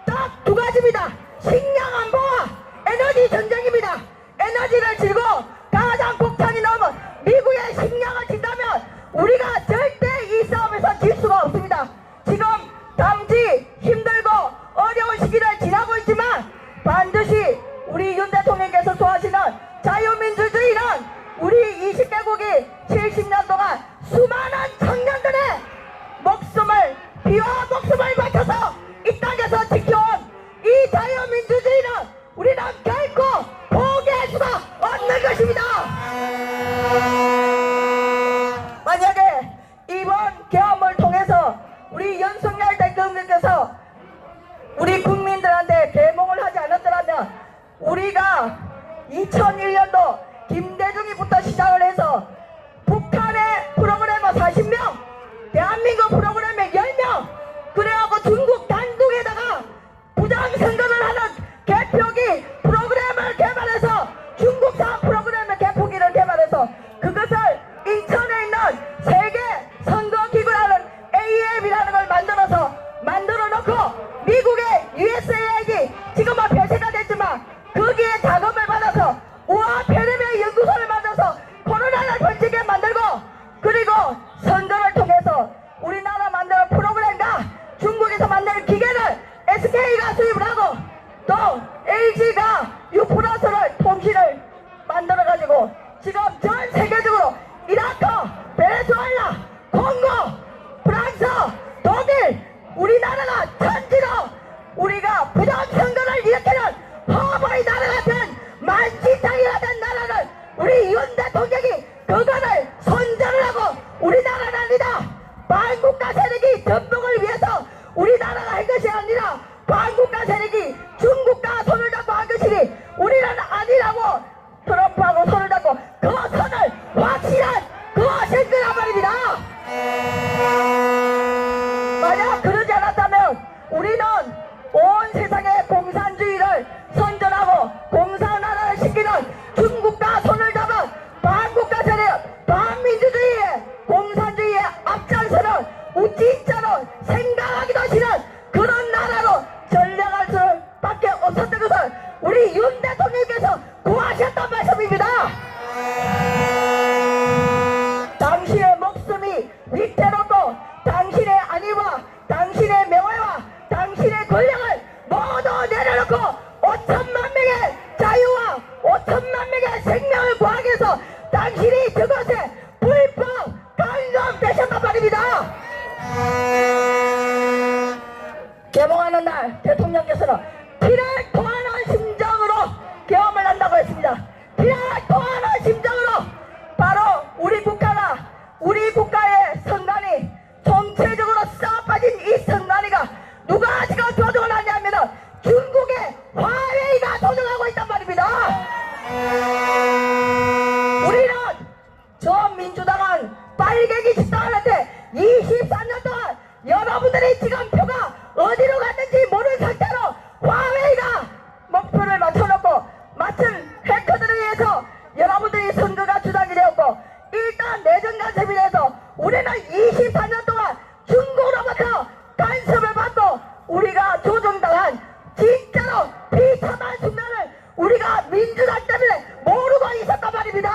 딱 두 가지입니다. 식량 안보와 에너지 전쟁입니다. 에너지를 질고 가장 폭탄이 넘은 미국의 식량을 진다면 우리가 절대 이 싸움에서 질 수가 없습니다. 지금 당시 힘들고 어려운 시기를 지나고 있지만 반드시 우리 윤 대통령께서 소하시는 자유민주주의는 우리 20개국이 70년 동안 수많은 청년들의 피와 목숨을 바쳐서 이 땅에서 지켜온 이 자유민주주의는 우리는 결코 포기할 수가 없는 것입니다. 만약에 이번 계엄을 통해서 우리 윤석열 대통령께서 우리 국민들한테 계몽을 하지 않았더라면 우리가 2001년도 김대중이부터 시작을 해서 북한의 프로그래머 40명, 대한민국 프로그래머 10명, 그래갖고 중국 단둥에다가 부정선거를 하는 개표기 프로그램을 개발해서 중국산 프로그램의 개표기를 개발해서 그것을 인천에 있는 세계 선거기구라는 AM이라는 걸 만들어 놓고 미국의 우리의 자금을 받아서 우아 폐렴의 연구소를 만들어서 코로나를 번지게 만들고, 그리고 선거를 통해서 우리나라 만드는 프로그램과 중국에서 만드는 기계를 SK가 수입을 하고, 또 LG가 U+를 통신을 만들어가지고 지금 전 세계적으로 이라크, 베네수엘라, 콩고, 프랑스, 독일, 우리나라가 천지로 우리가 부정선거를 일으키는 허브의 나라 같은 만신창이가 된 나라를 우리 윤 대통령이 그거를 선전을 하고 우리나라는 아니다, 반국가 세력이 전복을 위해서 우리나라가 한 것이 아니라 반국가 세력이 중국과 손을 잡고 한 것이니 우리는 아니라고 트럼프하고 손을 잡고 그 선을 확실한 그것일 거란 말입니다. 만약 그러지 않았다면 우리는 온 세상의 공산주의를 선전하고 공산화를 시키는 중국과 손을 잡은 반국가 세력, 반민주주의의 공산주의의 앞장서는 진짜로 생각하기도 싫은 그런 나라로 전략할 수밖에 없었던 것을 우리 윤 대통령께서 구하셨단 말씀입니다. 당신의 목숨이 위태롭고 당신의 안위와 당신의 명예와 당신의 권력을 모두 내려놓고 5천만 명의 자유와 5천만 명의 생명을 구하기 위해서 당신이 그것에 불법 간섭되셨단 말입니다. 개봉하는 날 대통령께서는 피를 토하는 심정으로 계엄을 한다고 했습니다. 피를 토하는 심정으로 바로 우리 국가의 선관위, 총체적으로 썩어빠진 이 선관위가 누가 지금 조종을 하냐면 중국의 화웨이가 조종하고 있단 말입니다. 우리는 저 민주당은 빨갱이 집단하는데 24년 동안 여러분들이 지금 표가 어디로 갔는지 모르는 상태로 화웨이가 목표를 맞춰놓고 맞춘 해커들에 의해서 여러분들이 선거가 주장이 되었고, 일단 내정 간섭이 돼서 우리는 24년 동안 중국으로부터 간섭을 받고 우리가 조종당한 진짜로 비참한 순간을 우리가 민주당 때문에 모르고 있었단 말입니다.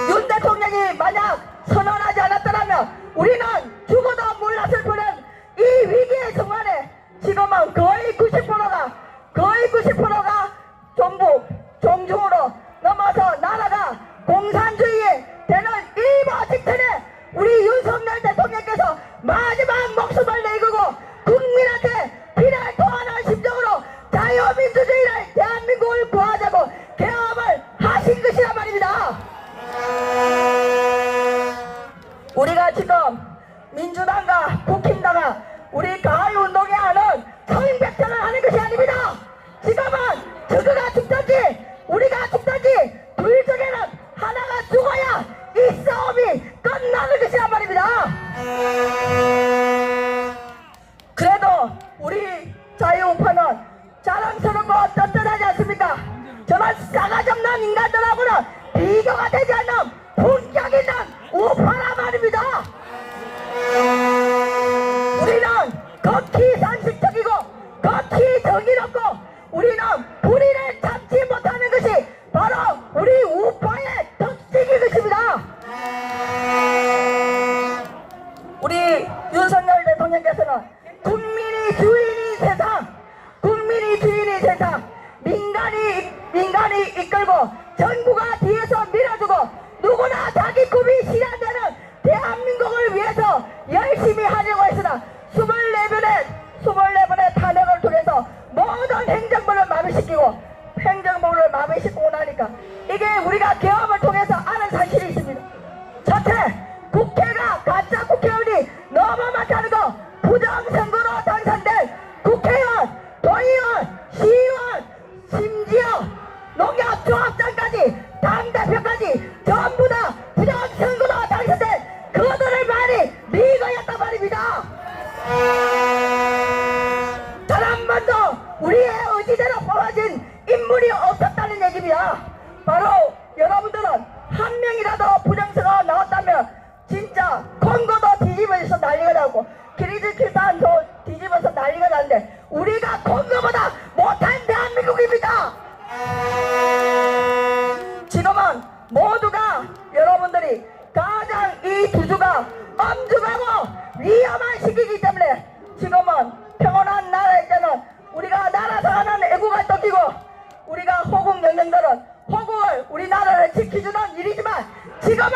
윤 대통령이 만약 선언하지 않았더라면 우리는 죽어도 몰랐을 뻔한 이 위기의 순간에 지금은 거의 90%가 정부, 종중으로 넘어서 나라가 공산주의에 되는 일보 직전에 우리 윤석열 대통령께서 마지막 목숨을 내고 국민한테 피를 토하는 심정으로 자유민주주의를 대한민국을 구하자고 개업을 하신 것이란 말입니다. 우리가 지금 민주당과 국힘당과 우리 가을운동에 하는 청백전을 하는 것이 아닙니다. 지금은 저그가 죽든지 우리가 죽든지 둘 중에는 하나가 죽어야 이 싸움이 끝나는 것이란 말입니다. 그래도 우리 자유우파는 자랑스럽고 떳떳하지 않습니까? 저런 싸가지 없는 인간들하고는 비교가 되지 않는 품격 있는 우파란 말입니다. 우리는 극히 상식적이고 극히 정의롭고 우리는 불의를 참지 못하는 것이 바로 우리 우파의 특징인 것입니다. 우리 윤석열 대통령께서는 국민이 주인인 세상, 민간이 이끌고 정부가 뒤에서 밀어주고 누구나 자기 꿈이 실현되는 대한민국을 위해서 열심히 하려고 했으나 24번의 탄핵을 통해서 모든 행정부를 마비시키고 행정부를 마비시키고 나니까 이게 우리가 개업을 통해서 아는 사실이 있습니다. 첫째, 국회가 가짜 국회의원이 너무 많다는 거, 부정선거로 당선된 국회의원, 도의원, 시의원, 심지어 농협조합장까지 당대표까지 전부 다 부정선거로 당선된 그들을 많이 미거였단 말입니다. 단 한 번도 우리의 의지대로 뽑아진 인물이 없었다는 얘기입니다. 바로 여러분들은 한 명이라도 부정선거가 나왔다면 진짜 콩고도 뒤집어져서 난리가 나고 기리즈키산도 뒤집어 뒤집어서 난리가 나는데 우리가 건너보다 못한 대한민국입니다. 지금은 모두가 여러분들이 가장 이 두 주가 엄중하고 위험한 시기이기 때문에 지금은 평온한 나라일 때는 우리가 나라 사랑하는 애국을 떠끼고 우리가 호국 영령들은 호국을 우리나라를 지켜주는 일이지만 지금은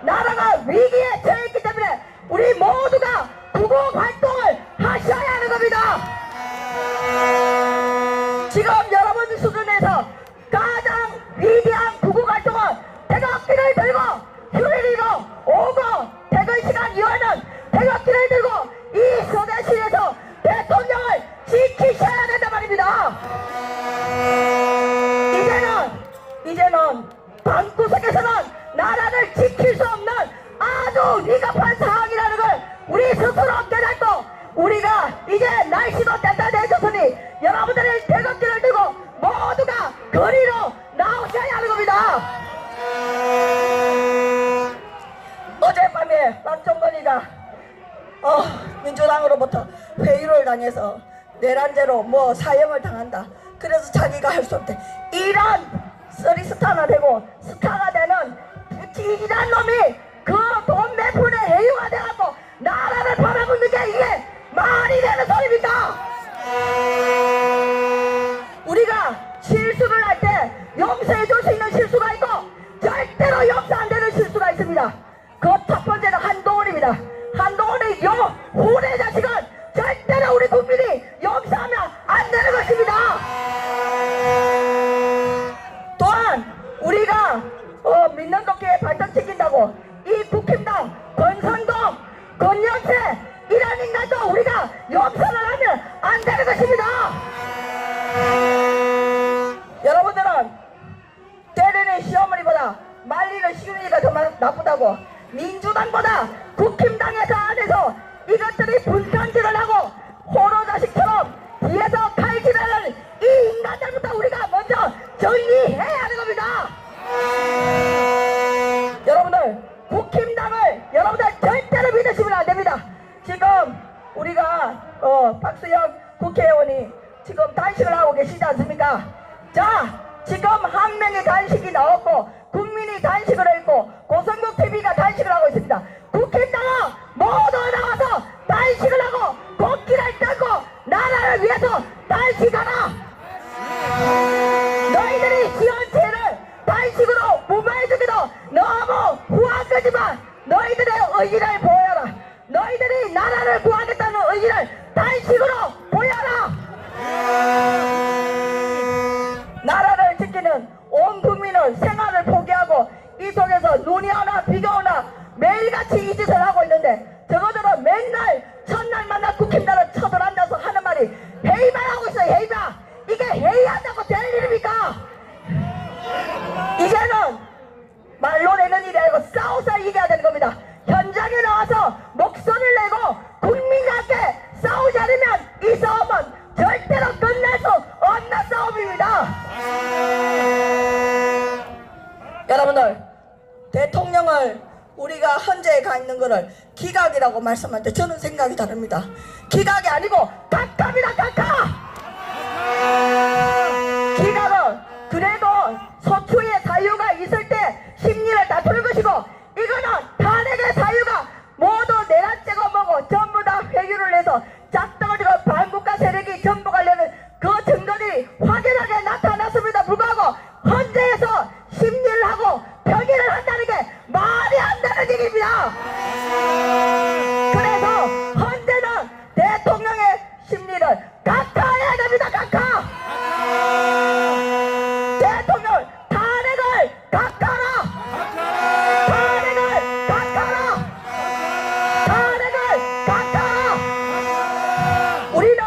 나라가 위기에 처해있기 때문에 우리 모두가 구국 활동을 하셔야 하는 겁니다. 지금 여러분 수준에서 가장 위대한 구국 활동은 태극기를 들고 휴일이고 오고 퇴근 시간 이후에는 태극기를 들고 이 서대시에서 대통령을 지키셔야 된단 말입니다. 이제는 방구석에서는 나라를 지킬 수 없는 아주 위급한 상황이라는 걸 우리 스스로 깨닫고 우리가 이제 날씨도 단단해졌으니 여러분들의 태극기를 들고 모두가 거리로 나오셔야 하는 겁니다. 어젯밤에 박정권이가 민주당으로부터 회유를 당해서 내란죄로 사형을 당한다. 그래서 자기가 할 수 없대. 이런 쓰리스타가 되고 스타가 되는 이란 놈이 그 돈 몇 푼에 해유가 돼갖고 나라를 팔아먹는 게 이게 말이 되는 소리입니까? 우리가 실수를 할 때 용서해 줄 수 있는 실수가 있고 절대로 용서 안 되는 실수가 있습니다. 그 첫 번째는 한동훈입니다. 한동훈의 후대 자식은 절대로 우리 국민이 용서하면 안 되는 것입니다. 또한 우리가 믿는 도끼에 발전시킨다고 이 국힘당 권선동 권영세 이런 인간도 우리가 용서를 하면 안 되는 것입니다. 여러분들은 때리는 시어머니보다 말리는 시누이가 더 나쁘다고 민주당보다 국힘당에서 안에서 이것들이 분탕질을 하고 호로자식처럼 뒤에서 칼질하는 이 인간들부터 우리가 먼저 정리해야 하는 겁니다. 여러분들 국힘당을 여러분들 절대로 믿으시면 안 됩니다. 지금 우리가 박수영 국회의원이 지금 단식을 하고 계시지 않습니까? 자, 지금 한 명의 단식이 나왔고 국민이 단식을 했고 고성국 TV가 단식을 하고 있습니다. 국힘당은 모두 나와서 단식을 하고 국기를 들고 나라를 위해서 단식하라. 너희들이 지은 죄를 단식으로 무마해주기도 너무 후한 거지만 너희들의 의지를 보여라. 너희들이 나라를 구하겠다는 의지를 단식으로 보여라. 나라를 지키는 온 국민은 생활을 포기하고 이 속에서 눈이 오나 비가 오나 매일같이 이 짓을 하고 있는데 저거들은 맨날 첫날 만나 국힘당을 쳐들어앉아서 하는 말이 회의만 하고 있어요. 회의만. 이게 회의한다고 될 일입니까? 이제는 말로 내는 일이 아니고 싸워서 이겨야 되는 겁니다. 현장에 나와서 목소리를 내고 국민과 함께 싸우지 않으면 이 싸움은 절대로 끝날 수 없는 싸움입니다. 여러분들 대통령을 우리가 헌재에 가 있는 거를 기각이라고 말씀하는데 저는 생각이 다릅니다. 기각이 아니고 각하입니다. 각하. 기각은 그래도 소추의 사유가 있을 때 심리를 다투는 것이고 이거는 탄핵의 사유가 모두 내란죄고 뭐고 전부 다 회유를 해서 짝덩어리고 반국가 세력이 전부 가려는 그 증거들이 확연하게 나타났음에도 불구하고 헌재에서 심리를 하고 평의를 한다는 게 말이 안 되는 얘기입니다. 그래서 헌재는 대통령의 심리를 각하해야 됩니다. 각하. 대통령 탄핵을 각하라. 탄핵을 각하라. 탄핵을 각하라. 우리는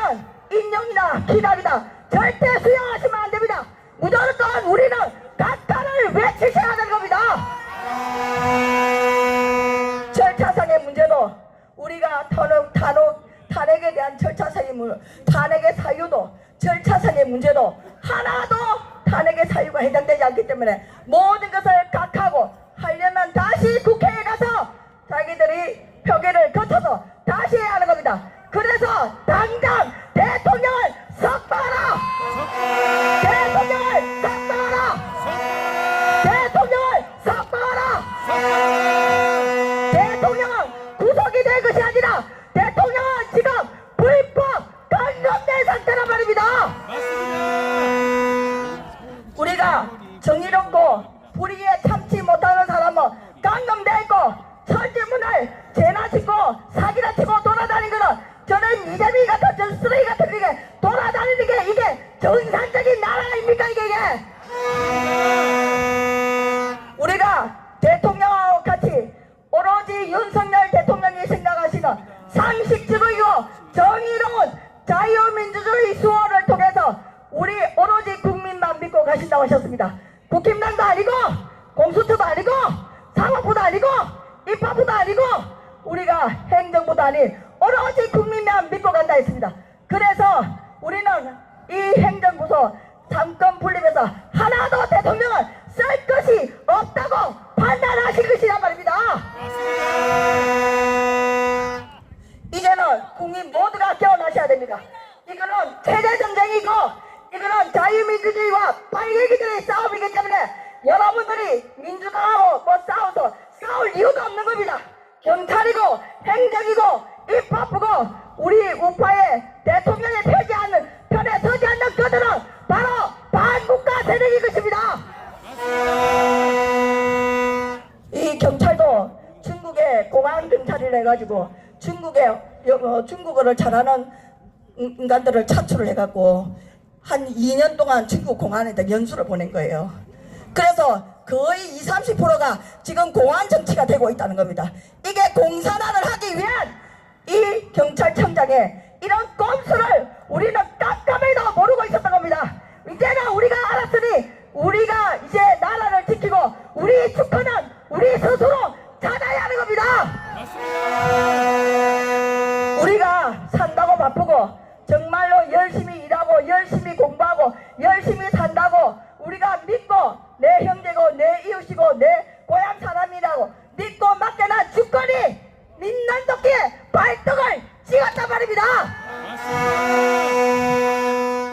인용이나 기각이나 절대 수용하시면 안 됩니다. 무조건 우리는 각하를 외치셔야 하는 겁니다. 절차상의 문제도 우리가 탄핵에 대한 탄핵의 사유도 절차상의 문제도 하나도 탄핵의 사유가 해당되지 않기 때문에 모든 것을 각하고 하려면 다시 국회에 가서 자기들이 표결을 거쳐서 다시 해야 하는 겁니다. 그래서 당장 대통령을 석방하라! 대통령을 석방하라! 대통령을 석방하라! 대통령은 구속이 될 것이 아니라 대통령은 지금 불법 감금된 상태란 말입니다. 우리가 정의롭고 불의에 참지 못하는 사람은 감금돼 있고 철제문을 죄나 짓고 사기나 치고 돌아다니는 거는 저는 이재명 같은 저 쓰레기 같은 게 돌아다니는 게 이게 정상적인 나라입니까 이게? 우리가 대통령하고 같이 오로지 윤석열 대통령이 생각하시는 상식적이고 정의로운 자유민주주의 수호를 통해서 우리 오로지 국민만 믿고 가신다고 하셨습니다. 국힘당도 아니고 공수처도 아니고 사법부도 아니고 입법부도 아니고 우리가 행정부도 아닌 오로지 국민만 믿고 간다 했습니다. 그래서 우리는 이 행정부서 상권 분립에서 하나도 대통령을 쓸 것이 없다고 판단하실 것이란 말입니다. 이제는 국민 모두가 깨어나셔야 됩니다. 이거는 체제전쟁이고 이거는 자유민주주의와 빨갱이들의 싸움이기 때문에 여러분들이 민주당하고 뭐 싸워서 싸울 이유도 없는 겁니다. 경찰이고 행정이고 입법부고 우리 우파의 대통령의 편에 서지 않는 그들은 바로 반국가 세력이 것입니다. 이 경찰도 중국의 공안 경찰이라 해가지고 중국어를 잘하는 인간들을 차출을 해갖고 한 2년 동안 중국 공안에다 연수를 보낸 거예요. 그래서 거의 20-30%가 지금 공안 정치가 되고 있다는 겁니다. 이게 공산화를 하기 위한 이 경찰청장의 이런 꼼수를 우리는 깜깜해도 모르고 있었던 겁니다. 이제는 우리가 알았으니 우리가 이제 나라를 지키고 우리 주권은 우리 스스로 찾아야 하는 겁니다. 우리가 산다고 바쁘고 정말로 열심히 일하고 열심히 공부하고 열심히 산다고 우리가 믿고 내 형제고 내 이웃이고 내 고향 사람이라고 믿고 맡겨난 주권이 민난 도끼에 발등을 찍었단 말입니다.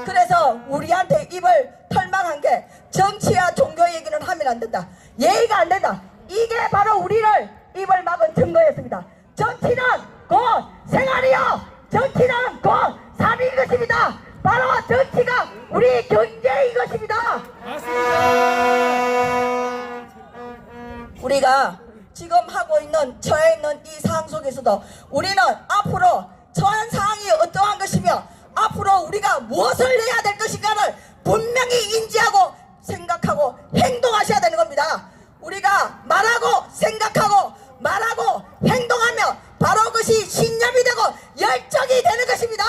그래서 우리한테 입을 털망한 게 정치와 종교 얘기는 하면 안 된다. 예의가 안 된다. 이게 바로 우리를 입을 막은 증거였습니다. 정치는 곧 생활이요. 정치는 곧 삶인 것입니다. 바로 정치가 우리 경제인 것입니다. 우리가 지금 하고 있는 처해 있는 이 상황 속에서도 우리는 앞으로 처한 상황이 어떠한 것이며 앞으로 우리가 무엇을 해야 될 것인가를 분명히 인지하고 생각하고 행동하셔야 되는 겁니다. 우리가 말하고 생각하고 말하고 행동하며 바로 그것이 신념이 되고 열정이 되는 것입니다.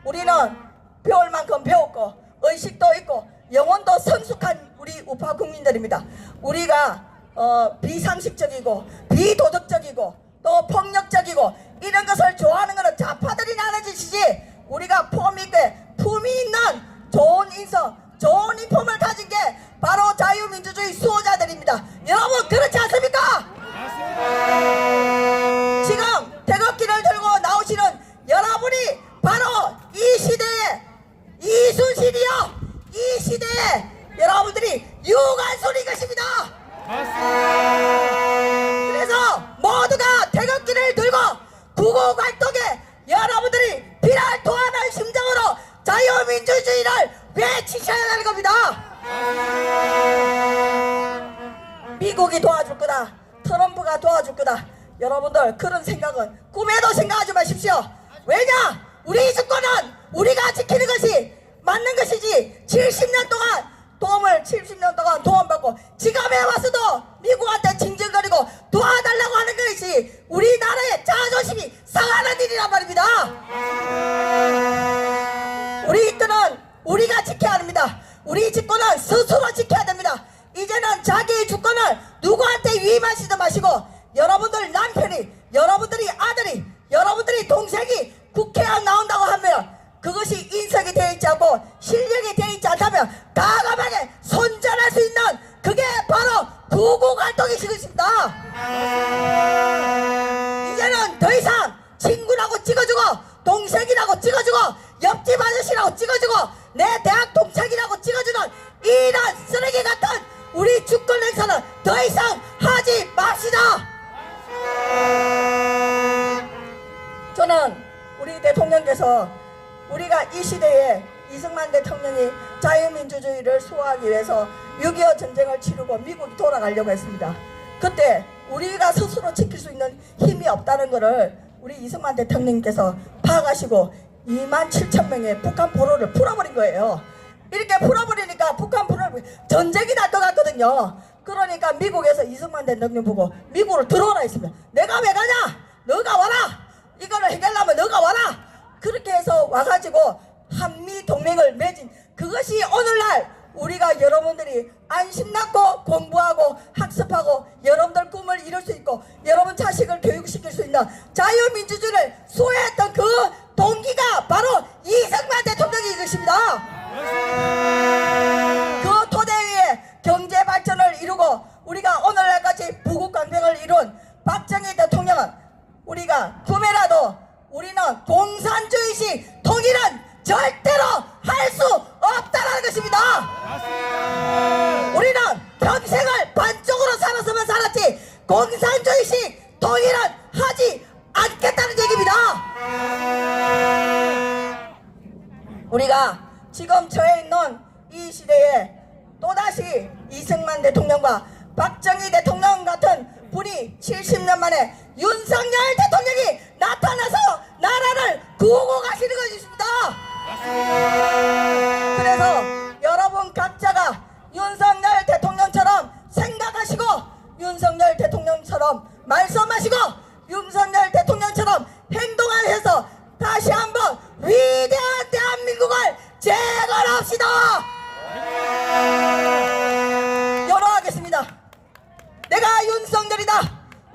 우리는 배울 만큼 배웠고 의식도 있고 영혼도 성숙한 우리 우파 국민들입니다. 우리가 비상식적이고 비도덕적이고 또 폭력적이고 이런 것을 좋아하는 것은 좌파들이 나는 짓이지 우리가 품 있게 품이 있는 좋은 인성 좋은 인품을 가진 게 바로 자유민주주의 수호자들입니다. 여러분 그렇지 않습니까? 지금 태극기를 들고 나오시는 여러분이 바로 이 시대의 이순신이요 이 시대에 여러분들이 유관순인 것입니다. 그래서 모두가 태극기를 들고 구국 활동에 여러분들이 비랄 토하는 심정으로 자유민주주의를 외치셔야 하는 겁니다. 미국이 도와줄 거다. 트럼프가 도와줄 거다. 여러분들 그런 생각은 꿈에도 생각하지 마십시오. 왜냐? 우리 주권은 우리가 지키는 것이 맞는 것이지 70년 동안 도움받고 지금에 와서도 미국한테 징징거리고 도와달라고 하는 것이 우리나라의 자존심이 상하는 일이란 말입니다. 우리들은 우리가 지켜야 합니다. 우리 주권은 스스로 지켜야 됩니다. 이제는 자기의 주권을 누구한테 위임하시지 마시고 여러분들 남편이 여러분들이 아들이 여러분들이 동생이 국회에 나온다고 하면 그것이 인석이 되어 있지 않고 실력이 되어 있지 않다면 과감하게 손절할 수 있는 그게 바로 구국 활동이시겠습니다. 이제는 동생이라고 찍어주고 옆집 아저씨라고 찍어주고 내 대학 동창이라고 찍어주는 이런 쓰레기 같은 우리 주권 행사는 더 이상 하지 맙시다. 저는 우리 대통령께서 우리가 이 시대에 이승만 대통령이 자유민주주의를 수호하기 위해서 6.25 전쟁을 치르고 미국이 돌아가려고 했습니다. 그때 우리가 스스로 지킬 수 있는 힘이 없다는 것을 우리 이승만 대통령께서 파악하시고 27,000명의 북한 포로를 풀어버린 거예요. 이렇게 풀어버리니까 북한 포로를 전쟁이 날 것 같거든요. 그러니까 미국에서 이승만 대통령 보고 미국으로 들어오라 했습니다. 내가 왜 가냐? 너가 와라. 이거를 해결하면 너가 와라. 그렇게 해서 와가지고 한미 동맹을 맺은 그것이 오늘날 우리가 여러분들이 안심 낳고 공부하고 학습하고 여러분들 꿈을 이룰 수 있고 여러분 자식을 교육시킬 수 있는 자유민주주의를 수호했던 그 동기가 바로 이승만 대통령이 것입니다. 그 토대 위에 경제 발전을 이루고 우리가 오늘날까지 부국강병을 이룬 박정희 대통령은 우리가 꿈에라도 우리는 공산주의식 통일은 절대로 할 수 없다는 것입니다. 우리는 평생을 반쪽으로 살았으면 살았지 공산주의식 통일은 하지 않겠다는 얘기입니다. 우리가 지금 처해 있는 이 시대에 또다시 이승만 대통령과 박정희 대통령 같은 분이 70년 만에 윤석열 대통령이 나타나서 나라를 구하고 가시는 것입니다. 그래서 여러분 각자가 윤석열 대통령처럼 생각하시고 윤석열 대통령처럼 말씀하시고 윤석열 대통령처럼 행동하셔서 다시 한번 위대한 대한민국을 재건합시다. 연호하겠습니다. 내가 윤석열이다.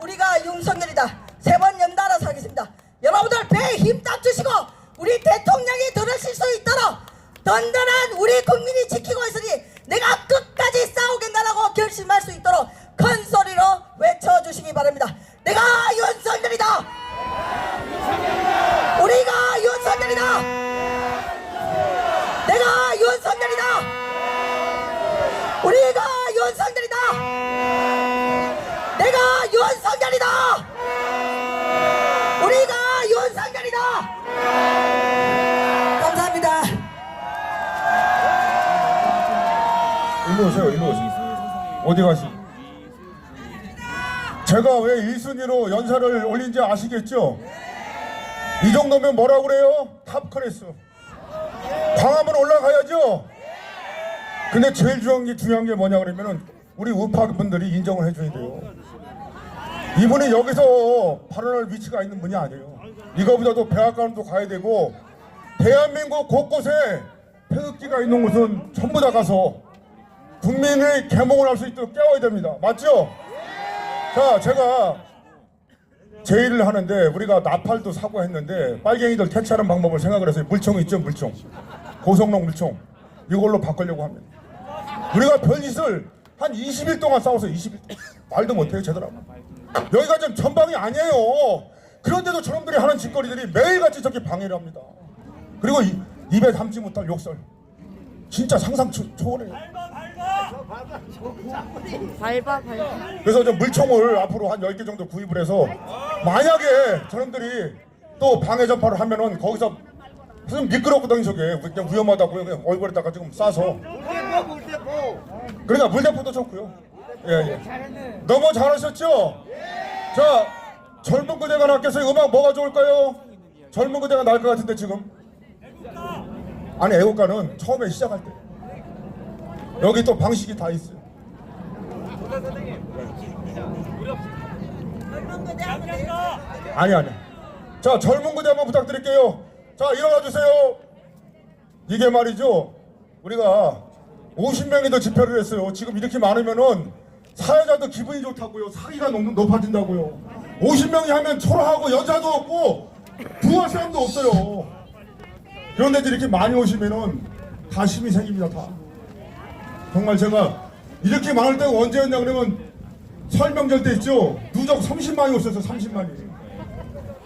우리가 윤석열이다. 3번 연달아서 하겠습니다. 여러분들 배에 힘 딱 주시고 우리 대통령이 들으실 수 있도록 든든한 우리 국민이 지키고 있으니 내가 끝까지 싸우겠다라고 결심할 수 있도록 큰 소리로 외쳐주시기 바랍니다. 내가 윤석열이다. 우리가 윤석열이다. 내가 윤석열이다. 우리가 윤석열이다. 내가 윤석열이다. 우리가 윤석열이다. 감사합니다. 일로 오세요. 일로 오세요. 어디 가시? 제가 왜 1순위로 연사를 올린지 아시겠죠? 이 정도면 뭐라고 그래요? 탑클래스. 광화문 올라가야죠? 근데 제일 중요한 게 뭐냐 그러면은 우리 우파분들이 인정을 해줘야 돼요. 이분이 여기서 발언할 위치가 있는 분이 아니에요. 이거보다도 백악관도 가야 되고 대한민국 곳곳에 태극기가 있는 곳은 전부 다 가서 국민의 계몽을 할 수 있도록 깨워야 됩니다. 맞죠? 자, 제가 제의를 하는데 우리가 나팔도 사고 했는데 빨갱이들 퇴치하는 방법을 생각을 해서 물총 있죠, 물총. 고성능 물총. 이걸로 바꾸려고 합니다. 우리가 별짓을 한 20일 동안 싸워서 20일 말도 못해요, 제대로. 여기가 좀 전방이 아니에요. 그런데도 저놈들이 하는 짓거리들이 매일같이 저렇게 방해를 합니다. 그리고 입에 담지 못할 욕설. 진짜 상상 초월해요. 밟아. 그래서 저 물총을 앞으로 한 10개 정도 구입을 해서 만약에 저놈들이 또 방해 전파를 하면은 거기서 무슨 미끄럽거든요. 저게 그냥 위험하다고 그냥 얼굴에다가 지금 쏴서. 그러니까 물대포도 좋고요. 예. 너무 잘하셨죠? 자, 젊은 그대가 낳겠어요. 음악 뭐가 좋을까요? 젊은 그대가 나을 것 같은데 지금. 아니, 애국가는 처음에 시작할 때 여기 또 방식이 다 있어요. 아니. 자, 젊은 그대 한번 부탁드릴게요. 자, 일어나 주세요. 이게 말이죠. 우리가 50명이 더 집회를 했어요. 지금 이렇게 많으면은 사회자도 기분이 좋다고요. 사기가 높아진다고요. 50명이 하면 초라하고 여자도 없고 부할 사람도 없어요. 그런데 이렇게 많이 오시면은 다 힘이 생깁니다. 다. 정말 제가 이렇게 많을 때가 언제였냐 그러면 설명절 때 있죠. 누적 30만이 오셨어요. 30만이.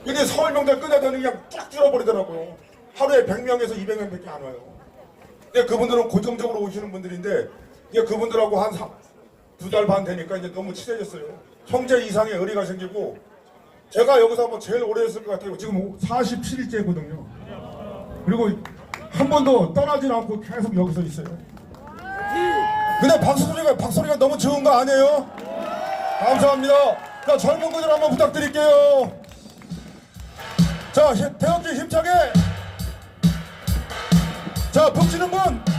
근데 서울 명절 끝나더니 그냥 쫙 줄어버리더라고요. 하루에 100명에서 200명밖에 안 와요. 근데 그분들은 고정적으로 오시는 분들인데 이제 그분들하고 한 2달 반 되니까 이제 너무 친해졌어요. 형제 이상의 의리가 생기고 제가 여기서 뭐 제일 오래 했을 것 같아요. 지금 47일째거든요. 그리고 한 번도 떠나질 않고 계속 여기서 있어요. 근데 박소리가 너무 좋은 거 아니에요? 감사합니다. 자, 젊은 분들 한번 부탁드릴게요. 자, 태극기 힘차게. 자, 북치는 분.